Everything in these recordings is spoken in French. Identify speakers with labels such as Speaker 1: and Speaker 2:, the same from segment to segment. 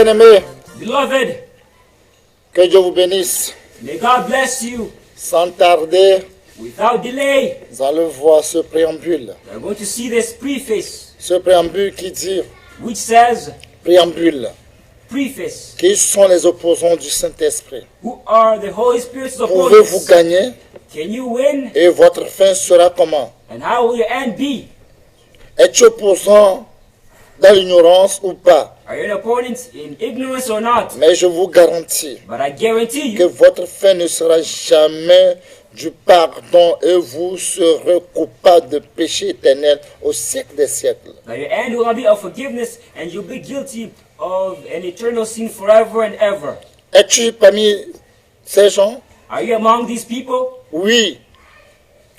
Speaker 1: Bien-aimés,
Speaker 2: Beloved,
Speaker 1: que Dieu vous bénisse.
Speaker 2: may God bless you.
Speaker 1: Sans tarder,
Speaker 2: Without delay,
Speaker 1: nous allons voir ce préambule.
Speaker 2: we're going to see this preface,
Speaker 1: Ce préambule qui dit,
Speaker 2: which says,
Speaker 1: préambule,
Speaker 2: preface,
Speaker 1: qui sont les opposants du Saint-Esprit.
Speaker 2: who are the Holy Spirit's
Speaker 1: Pouvez-vous
Speaker 2: opponents?
Speaker 1: gagner
Speaker 2: Can you win?
Speaker 1: et votre fin sera comment?
Speaker 2: And how will your end be?
Speaker 1: Es-tu opposant dans l'ignorance ou pas?
Speaker 2: Are you an opponent in ignorance or not?
Speaker 1: Mais je vous garantis
Speaker 2: But I guarantee
Speaker 1: que
Speaker 2: you
Speaker 1: votre fin ne sera jamais du pardon et vous serez coupable de péché éternel au siècle des siècles.
Speaker 2: that your end will not be of forgiveness and you'll be guilty of an eternal sin forever and ever.
Speaker 1: Es-tu parmi ces gens?
Speaker 2: Are you among these people?
Speaker 1: Oui.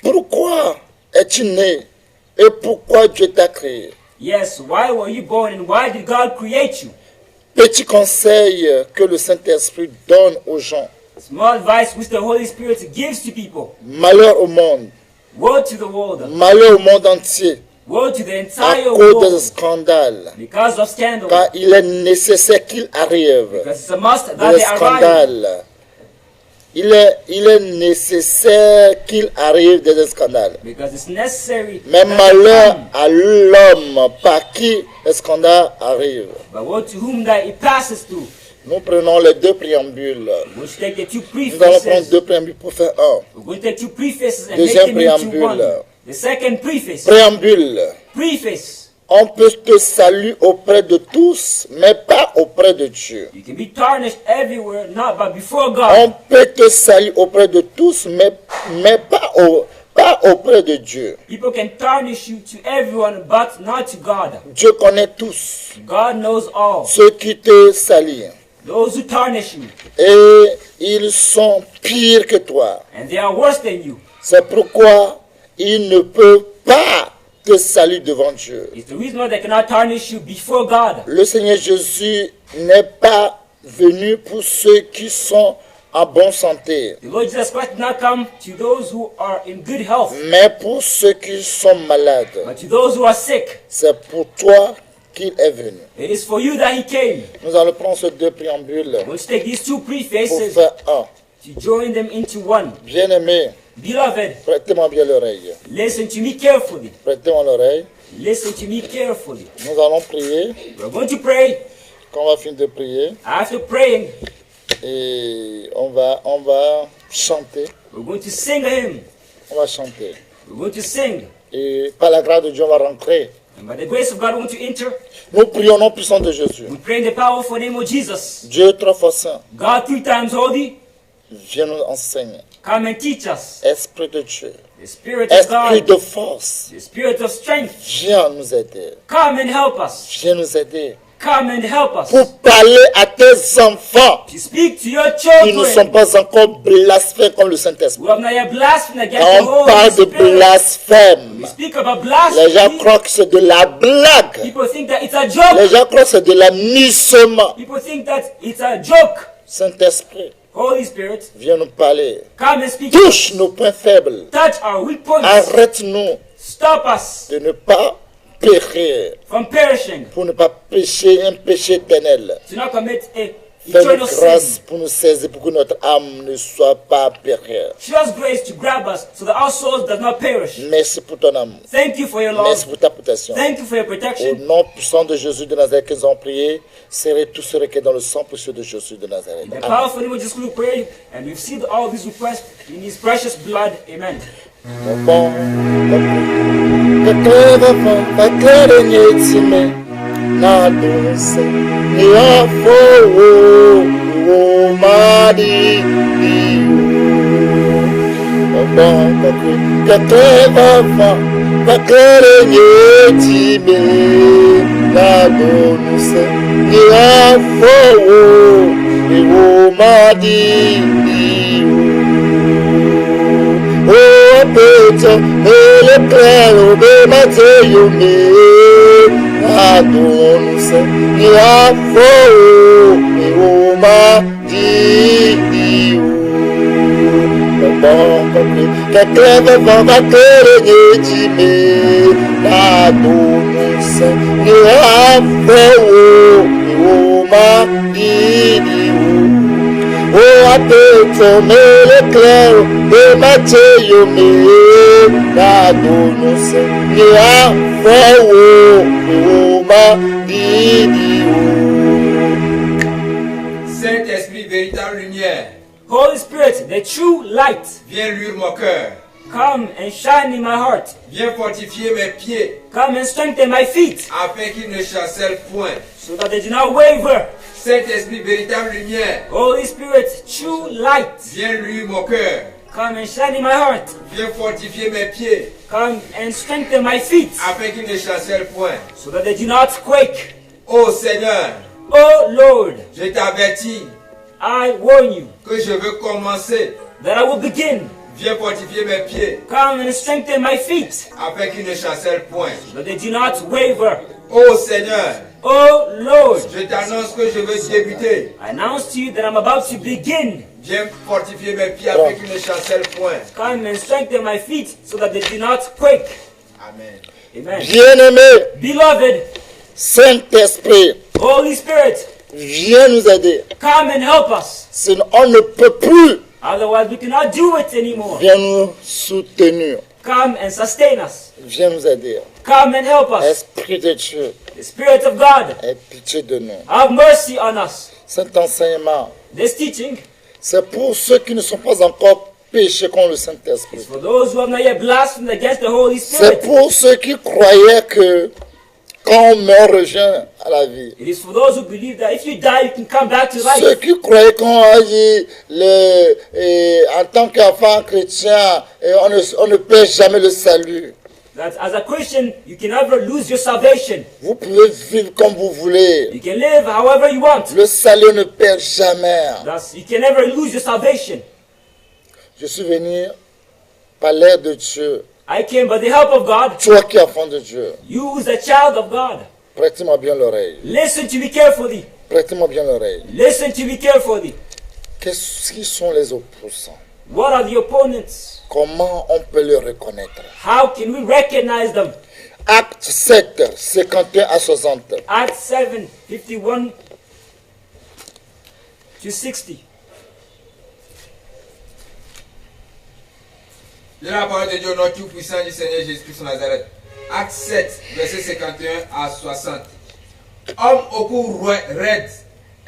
Speaker 1: Pourquoi es-tu né et pourquoi Dieu t'a créé?
Speaker 2: Yes. Why were you born and why did God create you?
Speaker 1: Petit conseil que le Saint-Esprit donne aux gens.
Speaker 2: Small advice which the Holy Spirit gives to people.
Speaker 1: Malheur au monde.
Speaker 2: Woe to the world.
Speaker 1: Malheur au monde entier.
Speaker 2: Woe to the
Speaker 1: À
Speaker 2: entire
Speaker 1: cause des
Speaker 2: world
Speaker 1: scandales.
Speaker 2: because of scandal.
Speaker 1: Car il est nécessaire qu'il arrive.
Speaker 2: Because it's a must that
Speaker 1: Des
Speaker 2: they arrive.
Speaker 1: scandales. Il est nécessaire qu'il arrive des scandales.
Speaker 2: Because it's necessary.
Speaker 1: Mais
Speaker 2: that they
Speaker 1: malheur
Speaker 2: come.
Speaker 1: à l'homme par qui les scandales arrivent.
Speaker 2: But woe to whom that it passes through.
Speaker 1: Nous prenons les deux préambules.
Speaker 2: We should take the two
Speaker 1: Nous allons prendre
Speaker 2: prefaces.
Speaker 1: deux préambules pour faire un.
Speaker 2: We're going to take two prefaces and
Speaker 1: Deuxième
Speaker 2: make them into
Speaker 1: préambule.
Speaker 2: one. The second preface.
Speaker 1: Préambule.
Speaker 2: Preface.
Speaker 1: On peut te saluer auprès de tous, mais pas auprès de Dieu.
Speaker 2: You can be tarnished everywhere, not but before
Speaker 1: On
Speaker 2: God.
Speaker 1: peut te saluer auprès de tous, mais pas auprès de Dieu.
Speaker 2: People can tarnish you to everyone, but not to God.
Speaker 1: Dieu connaît tous
Speaker 2: God knows all.
Speaker 1: ceux qui te saluent.
Speaker 2: Those who tarnish you,
Speaker 1: Et ils sont pires que toi.
Speaker 2: and they are worse than you.
Speaker 1: C'est pourquoi ils ne peuvent pas te saluer devant Dieu.
Speaker 2: It's the reason why they cannot tarnish you before God.
Speaker 1: Le Seigneur Jésus n'est pas venu pour ceux qui sont en bonne santé,
Speaker 2: The Lord Jesus Christ did not come to those who are in good health,
Speaker 1: mais pour ceux qui sont malades.
Speaker 2: but to those who are sick.
Speaker 1: C'est pour toi qu'il est venu.
Speaker 2: It is for you that He came.
Speaker 1: Nous allons prendre ces deux préambules
Speaker 2: Let's take these two
Speaker 1: pour
Speaker 2: prefaces
Speaker 1: faire un.
Speaker 2: to join them into one.
Speaker 1: Bien-aimé,
Speaker 2: Beloved,
Speaker 1: prêtez-moi bien l'oreille.
Speaker 2: listen to me carefully.
Speaker 1: Prêtez-moi l'oreille.
Speaker 2: Listen to me carefully.
Speaker 1: Nous allons prier.
Speaker 2: We're going to pray.
Speaker 1: Quand on va finir de prier,
Speaker 2: After praying,
Speaker 1: et on va chanter.
Speaker 2: we're going to sing a hymn.
Speaker 1: On va chanter.
Speaker 2: We're going to sing.
Speaker 1: Et par la grâce de Dieu, on va rentrer.
Speaker 2: And by the grace of God, we want to enter.
Speaker 1: Nous prions au nom puissant de Jésus.
Speaker 2: We pray in the powerful name of Jesus.
Speaker 1: Dieu trois fois saint,
Speaker 2: God 3 times holy,
Speaker 1: viens nous enseigner.
Speaker 2: come and teach us.
Speaker 1: 'Esprit de Dieu,
Speaker 2: The Spirit of
Speaker 1: Esprit
Speaker 2: God,
Speaker 1: de force,
Speaker 2: the Spirit of strength,
Speaker 1: viens nous aider.
Speaker 2: come and help us.
Speaker 1: Viens nous aider
Speaker 2: Come and help us.
Speaker 1: pour parler à tes enfants
Speaker 2: To speak to your
Speaker 1: qui ne sont
Speaker 2: children
Speaker 1: pas encore blasphèmes comme le Saint-Esprit.
Speaker 2: who have not yet blasphemed against
Speaker 1: Quand
Speaker 2: the
Speaker 1: on
Speaker 2: Holy
Speaker 1: parle de
Speaker 2: Spirit.
Speaker 1: blasphème,
Speaker 2: We speak about
Speaker 1: les gens
Speaker 2: blasphemy.
Speaker 1: croient que c'est de la blague.
Speaker 2: People think that it's a
Speaker 1: Les
Speaker 2: joke.
Speaker 1: gens croient que c'est de l'amusement.
Speaker 2: People think that it's a joke.
Speaker 1: Saint-Esprit,
Speaker 2: Holy Spirit,
Speaker 1: viens nous parler.
Speaker 2: come and speak to
Speaker 1: Touche
Speaker 2: us.
Speaker 1: nos points faibles.
Speaker 2: Touch our weak points.
Speaker 1: Arrête-nous
Speaker 2: Stop us
Speaker 1: de ne pas périr,
Speaker 2: from perishing.
Speaker 1: pour ne pas pécher un péché éternel.
Speaker 2: To not commit a
Speaker 1: Fais-nous
Speaker 2: eternal
Speaker 1: grâce
Speaker 2: sin.
Speaker 1: pour nous saisir, pour que notre âme ne soit pas périr.
Speaker 2: Show us grace to grab us so that our souls does not perish.
Speaker 1: Merci pour ton amour.
Speaker 2: Thank you for your
Speaker 1: Merci
Speaker 2: love.
Speaker 1: pour ta protection.
Speaker 2: Thank you for your
Speaker 1: Au
Speaker 2: protection.
Speaker 1: nom puissant de Jésus de Nazareth que nous avons prié, serrez tout ce requête dans le sang précieux de Jésus de Nazareth.
Speaker 2: The
Speaker 1: Amen.
Speaker 2: powerful name of Jesus we pray, and we've seen all these requests in His precious blood. Amen.
Speaker 1: Bon, na doce ni afo o mari bon que na doce ni afo o mari o pecho ele claro be mateyo me adonse ni afo ni o mari bon que creve va querer de me adonse ni afo ni o O apetome l'éclair de Mathieu me na dono se ni afawo o ma
Speaker 3: Saint-Esprit, véritable lumière,
Speaker 2: Holy Spirit, the true light,
Speaker 3: viens luire mon cœur.
Speaker 2: come and shine in my heart.
Speaker 3: Viens fortifier mes pieds,
Speaker 2: Come and strengthen my feet,
Speaker 3: afin qu'ils ne chancellent point.
Speaker 2: so that they do not waver.
Speaker 3: Saint-Esprit, véritable lumière,
Speaker 2: Holy Spirit, true light,
Speaker 3: viens luire mon cœur.
Speaker 2: come and shine in my heart.
Speaker 3: Viens fortifier mes pieds,
Speaker 2: Come and strengthen my feet,
Speaker 3: afin qu'ils ne chancellent point.
Speaker 2: so that they do not quake.
Speaker 3: Ô Seigneur,
Speaker 2: Oh Lord,
Speaker 3: je t'avertis
Speaker 2: I warn you
Speaker 3: que je veux commencer.
Speaker 2: that I will begin.
Speaker 3: Viens fortifier mes pieds,
Speaker 2: Come and strengthen my feet,
Speaker 3: afin qu'ils ne chancellent point.
Speaker 2: so that they do not waver.
Speaker 3: Ô Seigneur,
Speaker 2: Oh Lord,
Speaker 3: je t'annonce que je veux débuter.
Speaker 2: I announce to you that I'm about to begin.
Speaker 3: Viens fortifier mes pieds, afin qu'ils ne chancellent point.
Speaker 2: Come and strengthen my feet, so that they do not quake.
Speaker 3: Amen.
Speaker 2: Amen.
Speaker 1: Bien-aimé,
Speaker 2: Beloved,
Speaker 1: Saint-Esprit,
Speaker 2: Holy Spirit,
Speaker 1: viens nous aider.
Speaker 2: come and help us.
Speaker 1: Sinon, on ne peut plus.
Speaker 2: Otherwise, we cannot do it anymore.
Speaker 1: Viens nous soutenir.
Speaker 2: Come and sustain us.
Speaker 1: Viens nous aider.
Speaker 2: Come and help us.
Speaker 1: Esprit de Dieu,
Speaker 2: The Spirit of God,
Speaker 1: aie pitié de nous.
Speaker 2: have mercy on us.
Speaker 1: Cet enseignement,
Speaker 2: This teaching
Speaker 1: c'est pour ceux qui ne sont pas encore péchés contre le Saint-Esprit.
Speaker 2: is for those who have not yet blasphemed against the Holy
Speaker 1: C'est
Speaker 2: Spirit.
Speaker 1: pour ceux qui croyaient que quand on meurt, on revient à la vie.
Speaker 2: It is for those who believe that if you die, you can come back to
Speaker 1: Ceux
Speaker 2: life.
Speaker 1: qui croyaient qu'on dit en tant qu'enfant chrétien, on ne perd jamais le salut.
Speaker 2: That as a Christian, you can never lose your salvation.
Speaker 1: Vous pouvez vivre comme vous voulez.
Speaker 2: You can live however you want.
Speaker 1: Le salut ne perd jamais.
Speaker 2: Thus, you can never lose your salvation.
Speaker 1: Je suis venu par l'aide de Dieu.
Speaker 2: I came by the help of God.
Speaker 1: Toi qui es enfant de Dieu,
Speaker 2: You who's a child of God.
Speaker 1: prête-moi bien l'oreille.
Speaker 2: Listen to me carefully.
Speaker 1: Prête-moi bien l'oreille.
Speaker 2: Listen to me carefully.
Speaker 1: Qui sont les opposants?
Speaker 2: What are the opponents?
Speaker 1: Comment on peut les reconnaître?
Speaker 2: How can we recognize them?
Speaker 1: Acte 7, 51 à 60.
Speaker 2: Acts 7, 51 to 60.
Speaker 3: Lis la parole de Dieu au nom tout puissant du Seigneur Jésus-Christ de Nazareth. Acte 7, verset 51 à 60. Homme au cou raide,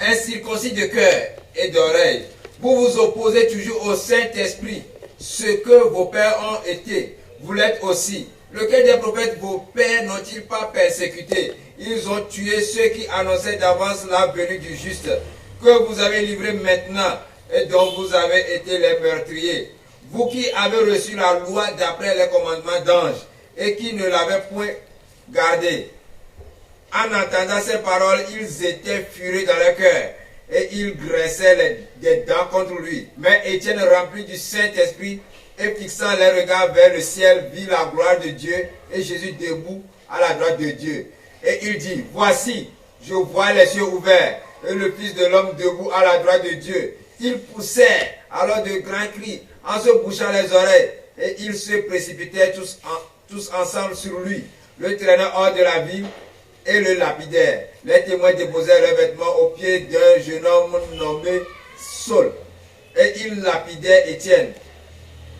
Speaker 3: incirconcis de cœur et d'oreille, vous vous opposez toujours au Saint-Esprit. Ce que vos pères ont été, vous l'êtes aussi. Lequel des prophètes vos pères n'ont-ils pas persécuté? Ils ont tué ceux qui annonçaient d'avance la venue du juste, que vous avez livré maintenant et dont vous avez été les meurtriers. Vous qui avez reçu la loi d'après les commandements d'ange et qui ne l'avez point gardée. En entendant ces paroles, ils étaient furieux dans leur cœur et ils graissaient des dents contre lui. Mais Étienne, rempli du Saint-Esprit et fixant les regards vers le ciel, vit la gloire de Dieu et Jésus debout à la droite de Dieu. Et il dit, voici, je vois les cieux ouverts et le Fils de l'homme debout à la droite de Dieu. Ils poussèrent alors de grands cris en se bouchant les oreilles et ils se précipitèrent tous ensemble sur lui, le traînant hors de la ville et le lapidèrent. Les témoins déposèrent leurs vêtements aux pieds d'un jeune homme nommé Saul. Et ils lapidèrent Étienne,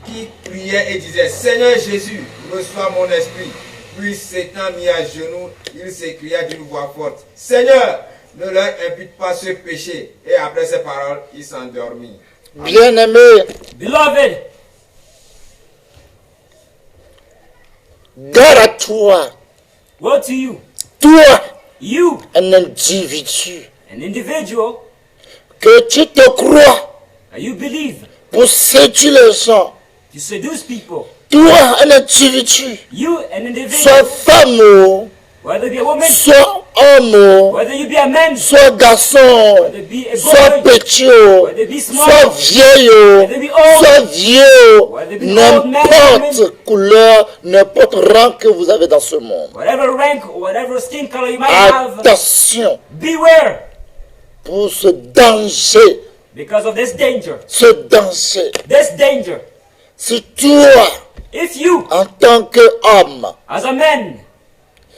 Speaker 3: qui priait et disait, Seigneur Jésus, reçois mon esprit. Puis s'étant mis à genoux, il s'écria d'une voix forte, Seigneur, ne leur impute pas ce péché. Et après ces paroles, il s'endormit.
Speaker 1: Bien-aimé,
Speaker 2: Beloved,
Speaker 1: gare à toi,
Speaker 2: woe to you,
Speaker 1: toi,
Speaker 2: you,
Speaker 1: un individu,
Speaker 2: an individual,
Speaker 1: que tu te crois
Speaker 2: and you believe
Speaker 1: pour séduire les gens.
Speaker 2: to seduce people.
Speaker 1: Toi, un individu,
Speaker 2: You, an individual,
Speaker 1: soit femme, ou,
Speaker 2: whether you be a woman,
Speaker 1: soit homme, ou,
Speaker 2: whether you be a man,
Speaker 1: soit garçon,
Speaker 2: whether you be a
Speaker 1: soit
Speaker 2: boy,
Speaker 1: petit, ou,
Speaker 2: whether you be
Speaker 1: soit
Speaker 2: small,
Speaker 1: vieil, ou,
Speaker 2: whether you be old,
Speaker 1: soit vieux, ou,
Speaker 2: whether it be old man,
Speaker 1: n'importe couleur, n'importe rang que vous avez dans ce monde.
Speaker 2: whatever rank or whatever skin color you might have,
Speaker 1: Attention
Speaker 2: beware
Speaker 1: pour ce danger,
Speaker 2: because of this danger.
Speaker 1: ce danger.
Speaker 2: This danger.
Speaker 1: Si toi,
Speaker 2: If you,
Speaker 1: en tant qu'homme,
Speaker 2: as a man,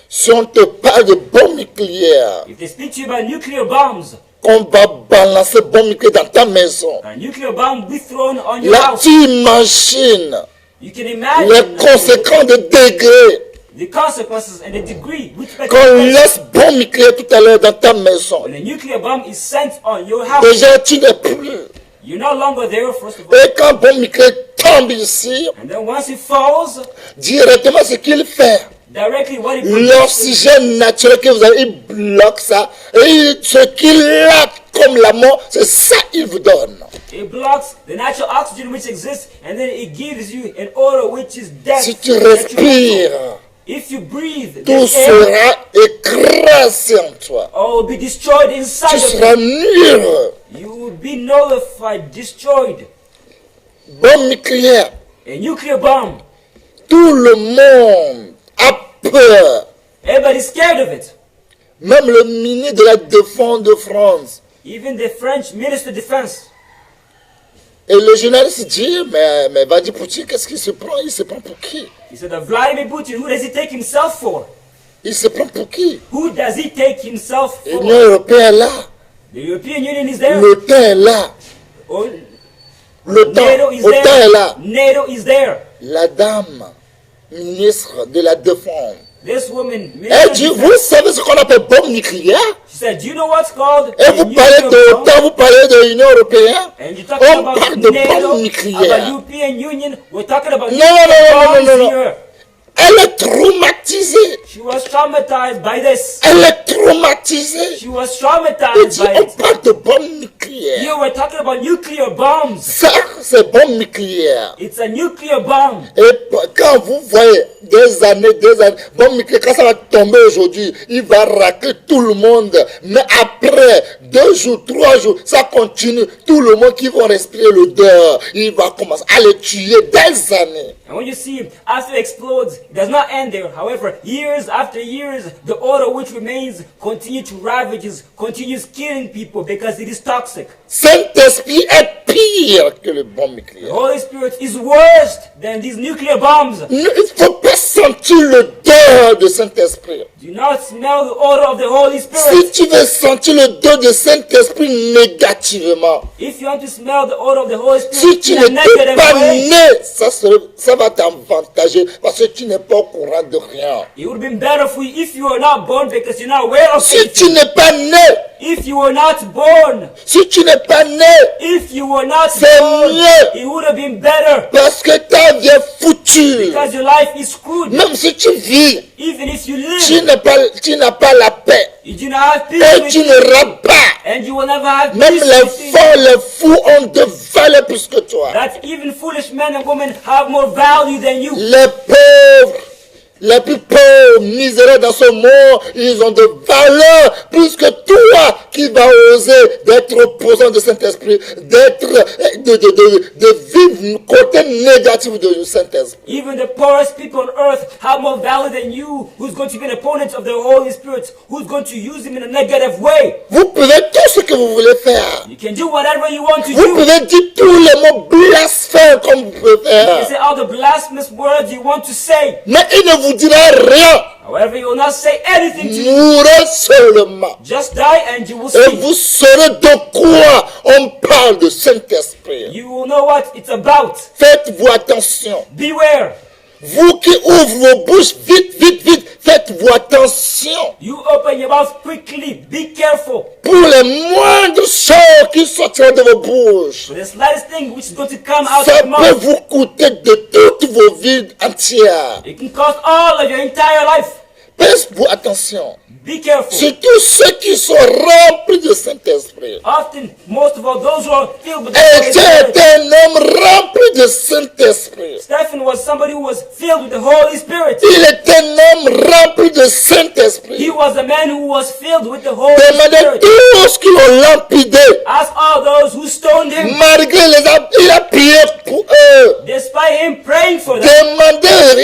Speaker 1: Si on te parle de bombes nucléaires,
Speaker 2: if they speak to you about nuclear bombs,
Speaker 1: qu'on va balancer bombes nucléaires dans ta maison,
Speaker 2: a nuclear bomb will be thrown on your
Speaker 1: là
Speaker 2: house,
Speaker 1: tu imagines
Speaker 2: you can imagine
Speaker 1: les conséquences de degrés
Speaker 2: the consequences and the degree which may
Speaker 1: qu'on
Speaker 2: take place
Speaker 1: laisse bombes nucléaires tout à l'heure dans ta maison.
Speaker 2: when a nuclear bomb is sent on your house.
Speaker 1: Déjà, tu n'es plus.
Speaker 2: You're no longer there, first of all.
Speaker 1: Et quand bombe nucléaire tombe ici,
Speaker 2: And then once it falls,
Speaker 1: directement ce qu'il fait,
Speaker 2: directly what it produces,
Speaker 1: l'oxygène naturel que vous avez, il bloque ça. Et ce qu'il a comme la mort, c'est ça qu'il vous donne.
Speaker 2: it blocks the natural oxygen which exists, and then it gives you an odor which is death.
Speaker 1: Si tu
Speaker 2: detrimental.
Speaker 1: respires,
Speaker 2: If you breathe,
Speaker 1: tout
Speaker 2: this air
Speaker 1: sera écrasé en toi.
Speaker 2: all will be destroyed inside
Speaker 1: Tu
Speaker 2: of
Speaker 1: seras
Speaker 2: you.
Speaker 1: nul.
Speaker 2: You will be nullified, destroyed.
Speaker 1: Bombe nucléaire,
Speaker 2: A nuclear bomb.
Speaker 1: tout le monde a peur.
Speaker 2: Everybody's scared of it.
Speaker 1: Même le ministre de la Défense de France.
Speaker 2: Even the French Minister of Defense.
Speaker 1: Et le journaliste dit, mais Vladimir Poutine, qu'est-ce qu'il se prend? Il se prend pour qui?
Speaker 2: He said, Vladimir Putin, who does he take himself for?
Speaker 1: Il se prend pour qui?
Speaker 2: Who does he take himself for?
Speaker 1: L'Union européenne est là.
Speaker 2: The European Union is there.
Speaker 1: L'OTAN est là.
Speaker 2: Oh,
Speaker 1: L'OTAN
Speaker 2: NATO is
Speaker 1: est
Speaker 2: there.
Speaker 1: là.
Speaker 2: NATO is there.
Speaker 1: La dame, ministre de la Défense.
Speaker 2: This woman,
Speaker 1: Elle dit, vous savez ce qu'on appelle bombe nucléaire?
Speaker 2: she said, do you know what's called
Speaker 1: Et
Speaker 2: a
Speaker 1: vous
Speaker 2: nuclear
Speaker 1: parlez de
Speaker 2: bomb?
Speaker 1: l'OTAN, vous parlez de l'Union européenne?
Speaker 2: And you're talking
Speaker 1: On
Speaker 2: about
Speaker 1: parle de
Speaker 2: NATO,
Speaker 1: bombe nucléaire.
Speaker 2: about European Union. We're talking about
Speaker 1: Non,
Speaker 2: nuclear
Speaker 1: non, non,
Speaker 2: bombs
Speaker 1: non, non.
Speaker 2: here.
Speaker 1: Elle est traumatisée.
Speaker 2: She was traumatized by this.
Speaker 1: Elle est traumatisée.
Speaker 2: She was
Speaker 1: Elle
Speaker 2: traumatized
Speaker 1: dit,
Speaker 2: by
Speaker 1: on
Speaker 2: it.
Speaker 1: parle de bombe nucléaire.
Speaker 2: You were talking about nuclear bombs.
Speaker 1: Ça, c'est bombe nucléaire.
Speaker 2: It's a nuclear bomb.
Speaker 1: Et quand vous voyez des années, bombe nucléaire, quand ça va tomber aujourd'hui, il va racler tout le monde. Mais après 2 jours, 3 jours, ça continue. Tout le monde qui va respirer l'odeur, il va commencer à les tuer des années.
Speaker 2: And when you see after it explodes, it does not end there. However, years after years, the odor which remains continue to ravages, continues killing people because it is toxic.
Speaker 1: Saint-Esprit est pire que le bombe
Speaker 2: The
Speaker 1: nucléaire.
Speaker 2: Holy Spirit is worse than these nuclear bombs.
Speaker 1: Il ne faut pas sentir l'odeur de Saint-Esprit.
Speaker 2: Do not smell the odor of the Holy
Speaker 1: Si
Speaker 2: Spirit.
Speaker 1: tu veux sentir l'odeur de Saint-Esprit négativement,
Speaker 2: If you want to smell the odor of the Holy
Speaker 1: si
Speaker 2: Spirit
Speaker 1: tu
Speaker 2: in a
Speaker 1: n'étais
Speaker 2: negative
Speaker 1: pas
Speaker 2: way,
Speaker 1: né, ça va t'avantager parce que tu n'es pas au courant de rien.
Speaker 2: it would have been better for you if you were not born because you're not aware of
Speaker 1: Si
Speaker 2: it.
Speaker 1: tu n'es pas né,
Speaker 2: If you were not born,
Speaker 1: si tu n'es pas né,
Speaker 2: if you were not
Speaker 1: c'est
Speaker 2: born,
Speaker 1: mieux
Speaker 2: it would have been better
Speaker 1: parce que ta vie est foutue.
Speaker 2: because your life is screwed.
Speaker 1: Même si tu vis,
Speaker 2: Even if you
Speaker 1: tu
Speaker 2: live,
Speaker 1: n'as pas la paix
Speaker 2: you do not have peace
Speaker 1: et
Speaker 2: with
Speaker 1: tu
Speaker 2: you,
Speaker 1: n'auras pas.
Speaker 2: and you will never have
Speaker 1: Même
Speaker 2: peace
Speaker 1: les
Speaker 2: with
Speaker 1: folles, les fous ont de valeur plus que toi.
Speaker 2: that even foolish men and women have more value than you.
Speaker 1: Les pauvres, les plus pauvres, misérables dans ce monde, ils ont de valeur plus que toi qui vas oser d'être opposant de Saint-Esprit, de vivre côté négatif de Saint-Esprit.
Speaker 2: Even the poorest people on earth have more value than you, who's going to be an opponent of the Holy Spirit, who's going to use him in a negative way.
Speaker 1: Vous pouvez tout ce que vous voulez faire.
Speaker 2: You can do whatever you want to
Speaker 1: Vous
Speaker 2: do.
Speaker 1: pouvez dire tous les mots blasphèmes comme vous pouvez
Speaker 2: You can
Speaker 1: faire.
Speaker 2: say all the blasphemous words you want to say.
Speaker 1: Mais il ne vous dira rien.
Speaker 2: However, you will not say anything to you.
Speaker 1: Mourrez seulement.
Speaker 2: Just die and you will
Speaker 1: Et
Speaker 2: see.
Speaker 1: vous saurez de quoi on parle de Saint-Esprit.
Speaker 2: You will know what it's about.
Speaker 1: Faites-vous attention.
Speaker 2: Beware.
Speaker 1: Vous qui ouvrez vos bouches vite, vite, vite, faites-vous attention.
Speaker 2: You open your mouth quickly. Be careful.
Speaker 1: Pour les moindres choses qui sortiront de vos bouches,
Speaker 2: For the slightest thing which is going to come out
Speaker 1: ça
Speaker 2: of your
Speaker 1: peut
Speaker 2: mouth,
Speaker 1: vous coûter de toutes vos vies entières.
Speaker 2: it can cost all of your entire life.
Speaker 1: Faites-vous attention.
Speaker 2: Be careful.
Speaker 1: Surtout ceux qui sont remplis de Saint-Esprit.
Speaker 2: Often, most of all, those who are filled with the Holy
Speaker 1: Était
Speaker 2: Spirit.
Speaker 1: un homme rempli de Saint-Esprit.
Speaker 2: Stephen was somebody who was filled with the Holy Spirit.
Speaker 1: Il est un homme rempli de
Speaker 2: He
Speaker 1: Saint-Esprit.
Speaker 2: was a man who was filled with the Holy
Speaker 1: Demandez
Speaker 2: Spirit.
Speaker 1: tous qui l'ont lapidé.
Speaker 2: Ask all those who stoned him,
Speaker 1: Malgré il a prié pour eux.
Speaker 2: despite him praying for them.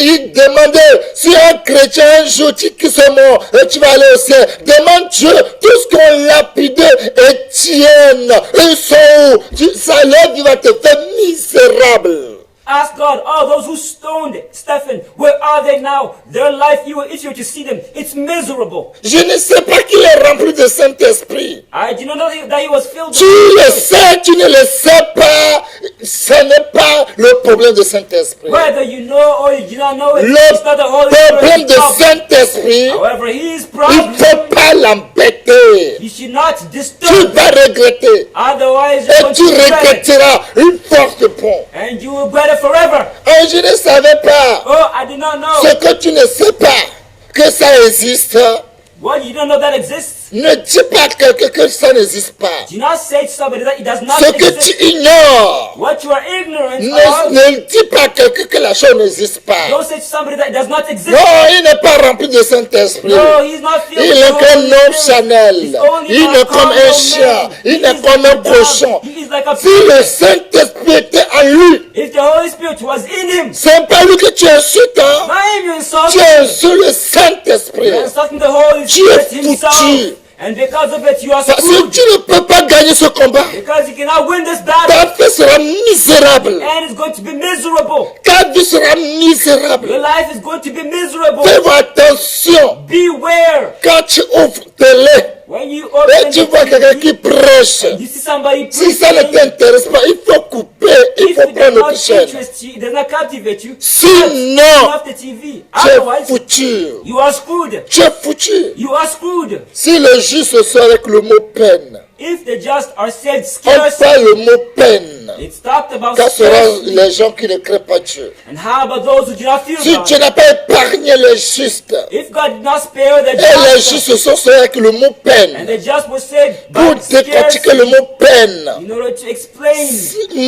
Speaker 1: Il demandait si un chrétien un jour qui se mort et tu vas aller au ciel. Demande Dieu, tout ce qu'on lapide et tienne. Ils sont où? Sa lèvre va te faire misérable.
Speaker 2: Ask God, all those who stoned Stephen, where are they now? Their life, if you were to see them, it's miserable.
Speaker 1: Je ne sais pas qu'il est rempli de Saint-Esprit.
Speaker 2: I did not know that he was filled
Speaker 1: Tu le sais, tu ne le sais pas. Ce n'est pas le problème de Saint-Esprit.
Speaker 2: Whether you know or you do not know it,
Speaker 1: Le
Speaker 2: it's not the Holy
Speaker 1: problème
Speaker 2: Spirit's
Speaker 1: de
Speaker 2: problem.
Speaker 1: Saint-Esprit,
Speaker 2: However, his
Speaker 1: il
Speaker 2: problem,
Speaker 1: ne faut pas l'embêter.
Speaker 2: you should not
Speaker 1: Tu
Speaker 2: disturb
Speaker 1: vas
Speaker 2: it.
Speaker 1: regretter.
Speaker 2: Otherwise, you're
Speaker 1: Et
Speaker 2: going
Speaker 1: tu
Speaker 2: to regret it.
Speaker 1: regretteras une forte pont.
Speaker 2: And you will regret it forever.
Speaker 1: Oh, je ne savais pas.
Speaker 2: Oh, I did not know.
Speaker 1: Ce que tu ne sais pas, que ça existe,
Speaker 2: What, you don't know that exists?
Speaker 1: ne dis pas à quelqu'un que ça n'existe pas.
Speaker 2: Do not say to somebody that it does not
Speaker 1: Ce que
Speaker 2: exist.
Speaker 1: tu ignores,
Speaker 2: What you are ignorant of,
Speaker 1: ne dis pas à quelqu'un que la chose n'existe pas.
Speaker 2: don't say to somebody that it does not exist.
Speaker 1: Non, il n'est pas rempli de Saint-Esprit.
Speaker 2: No, he's not filled
Speaker 1: Il
Speaker 2: with
Speaker 1: est
Speaker 2: the
Speaker 1: comme
Speaker 2: Holy
Speaker 1: un homme
Speaker 2: Spirit.
Speaker 1: Chanel.
Speaker 2: He's only
Speaker 1: Il
Speaker 2: a
Speaker 1: est comme
Speaker 2: carnal
Speaker 1: un
Speaker 2: man.
Speaker 1: chien.
Speaker 2: He
Speaker 1: Il est
Speaker 2: is
Speaker 1: comme
Speaker 2: like
Speaker 1: un
Speaker 2: a dog.
Speaker 1: cochon.
Speaker 2: He is like a
Speaker 1: Si le
Speaker 2: pig.
Speaker 1: Saint-Esprit était en lui,
Speaker 2: If the Holy Spirit was in him,
Speaker 1: c'est pas lui que tu insultes, hein?
Speaker 2: not him, you insult
Speaker 1: Tu
Speaker 2: him.
Speaker 1: insultes le Saint-Esprit.
Speaker 2: You're insulting the Holy
Speaker 1: Tu es
Speaker 2: Spirit himself.
Speaker 1: foutu.
Speaker 2: And because of it, you are
Speaker 1: Parce que
Speaker 2: screwed.
Speaker 1: tu ne peux pas gagner ce combat.
Speaker 2: Because you cannot win this battle.
Speaker 1: Ta vie sera misérable.
Speaker 2: And it's going to be miserable.
Speaker 1: Ta vie sera
Speaker 2: Your
Speaker 1: misérable.
Speaker 2: life is going to be miserable.
Speaker 1: Fais attention
Speaker 2: Beware.
Speaker 1: quand tu ouvres télé
Speaker 2: When you
Speaker 1: et
Speaker 2: open
Speaker 1: tu
Speaker 2: the
Speaker 1: vois quelqu'un
Speaker 2: TV,
Speaker 1: qui prêche.
Speaker 2: you see somebody
Speaker 1: Si ça ne
Speaker 2: preaching.
Speaker 1: t'intéresse pas, il faut couper, il
Speaker 2: If
Speaker 1: faut
Speaker 2: it does
Speaker 1: prendre
Speaker 2: not
Speaker 1: autre chaîne.
Speaker 2: interest you, it does not captivate you,
Speaker 1: Sinon,
Speaker 2: turn off the TV.
Speaker 1: tu es
Speaker 2: Otherwise,
Speaker 1: foutu.
Speaker 2: you are screwed.
Speaker 1: Tu es foutu.
Speaker 2: You are screwed.
Speaker 1: Si le juste se sort avec le mot peine,
Speaker 2: If the just are saved
Speaker 1: on
Speaker 2: scarce,
Speaker 1: parle le mot peine.
Speaker 2: it's talked about
Speaker 1: Quels seront
Speaker 2: scarcely.
Speaker 1: les gens qui ne créent pas Dieu?
Speaker 2: And how about those who do not fear
Speaker 1: Si
Speaker 2: God?
Speaker 1: tu n'as pas épargné les justes,
Speaker 2: If God did not spare the
Speaker 1: et les
Speaker 2: just,
Speaker 1: justes se sont sortis avec le mot
Speaker 2: and
Speaker 1: peine,
Speaker 2: the just was saved
Speaker 1: pour
Speaker 2: by
Speaker 1: décortiquer le
Speaker 2: scarcity,
Speaker 1: mot peine,
Speaker 2: in order to explain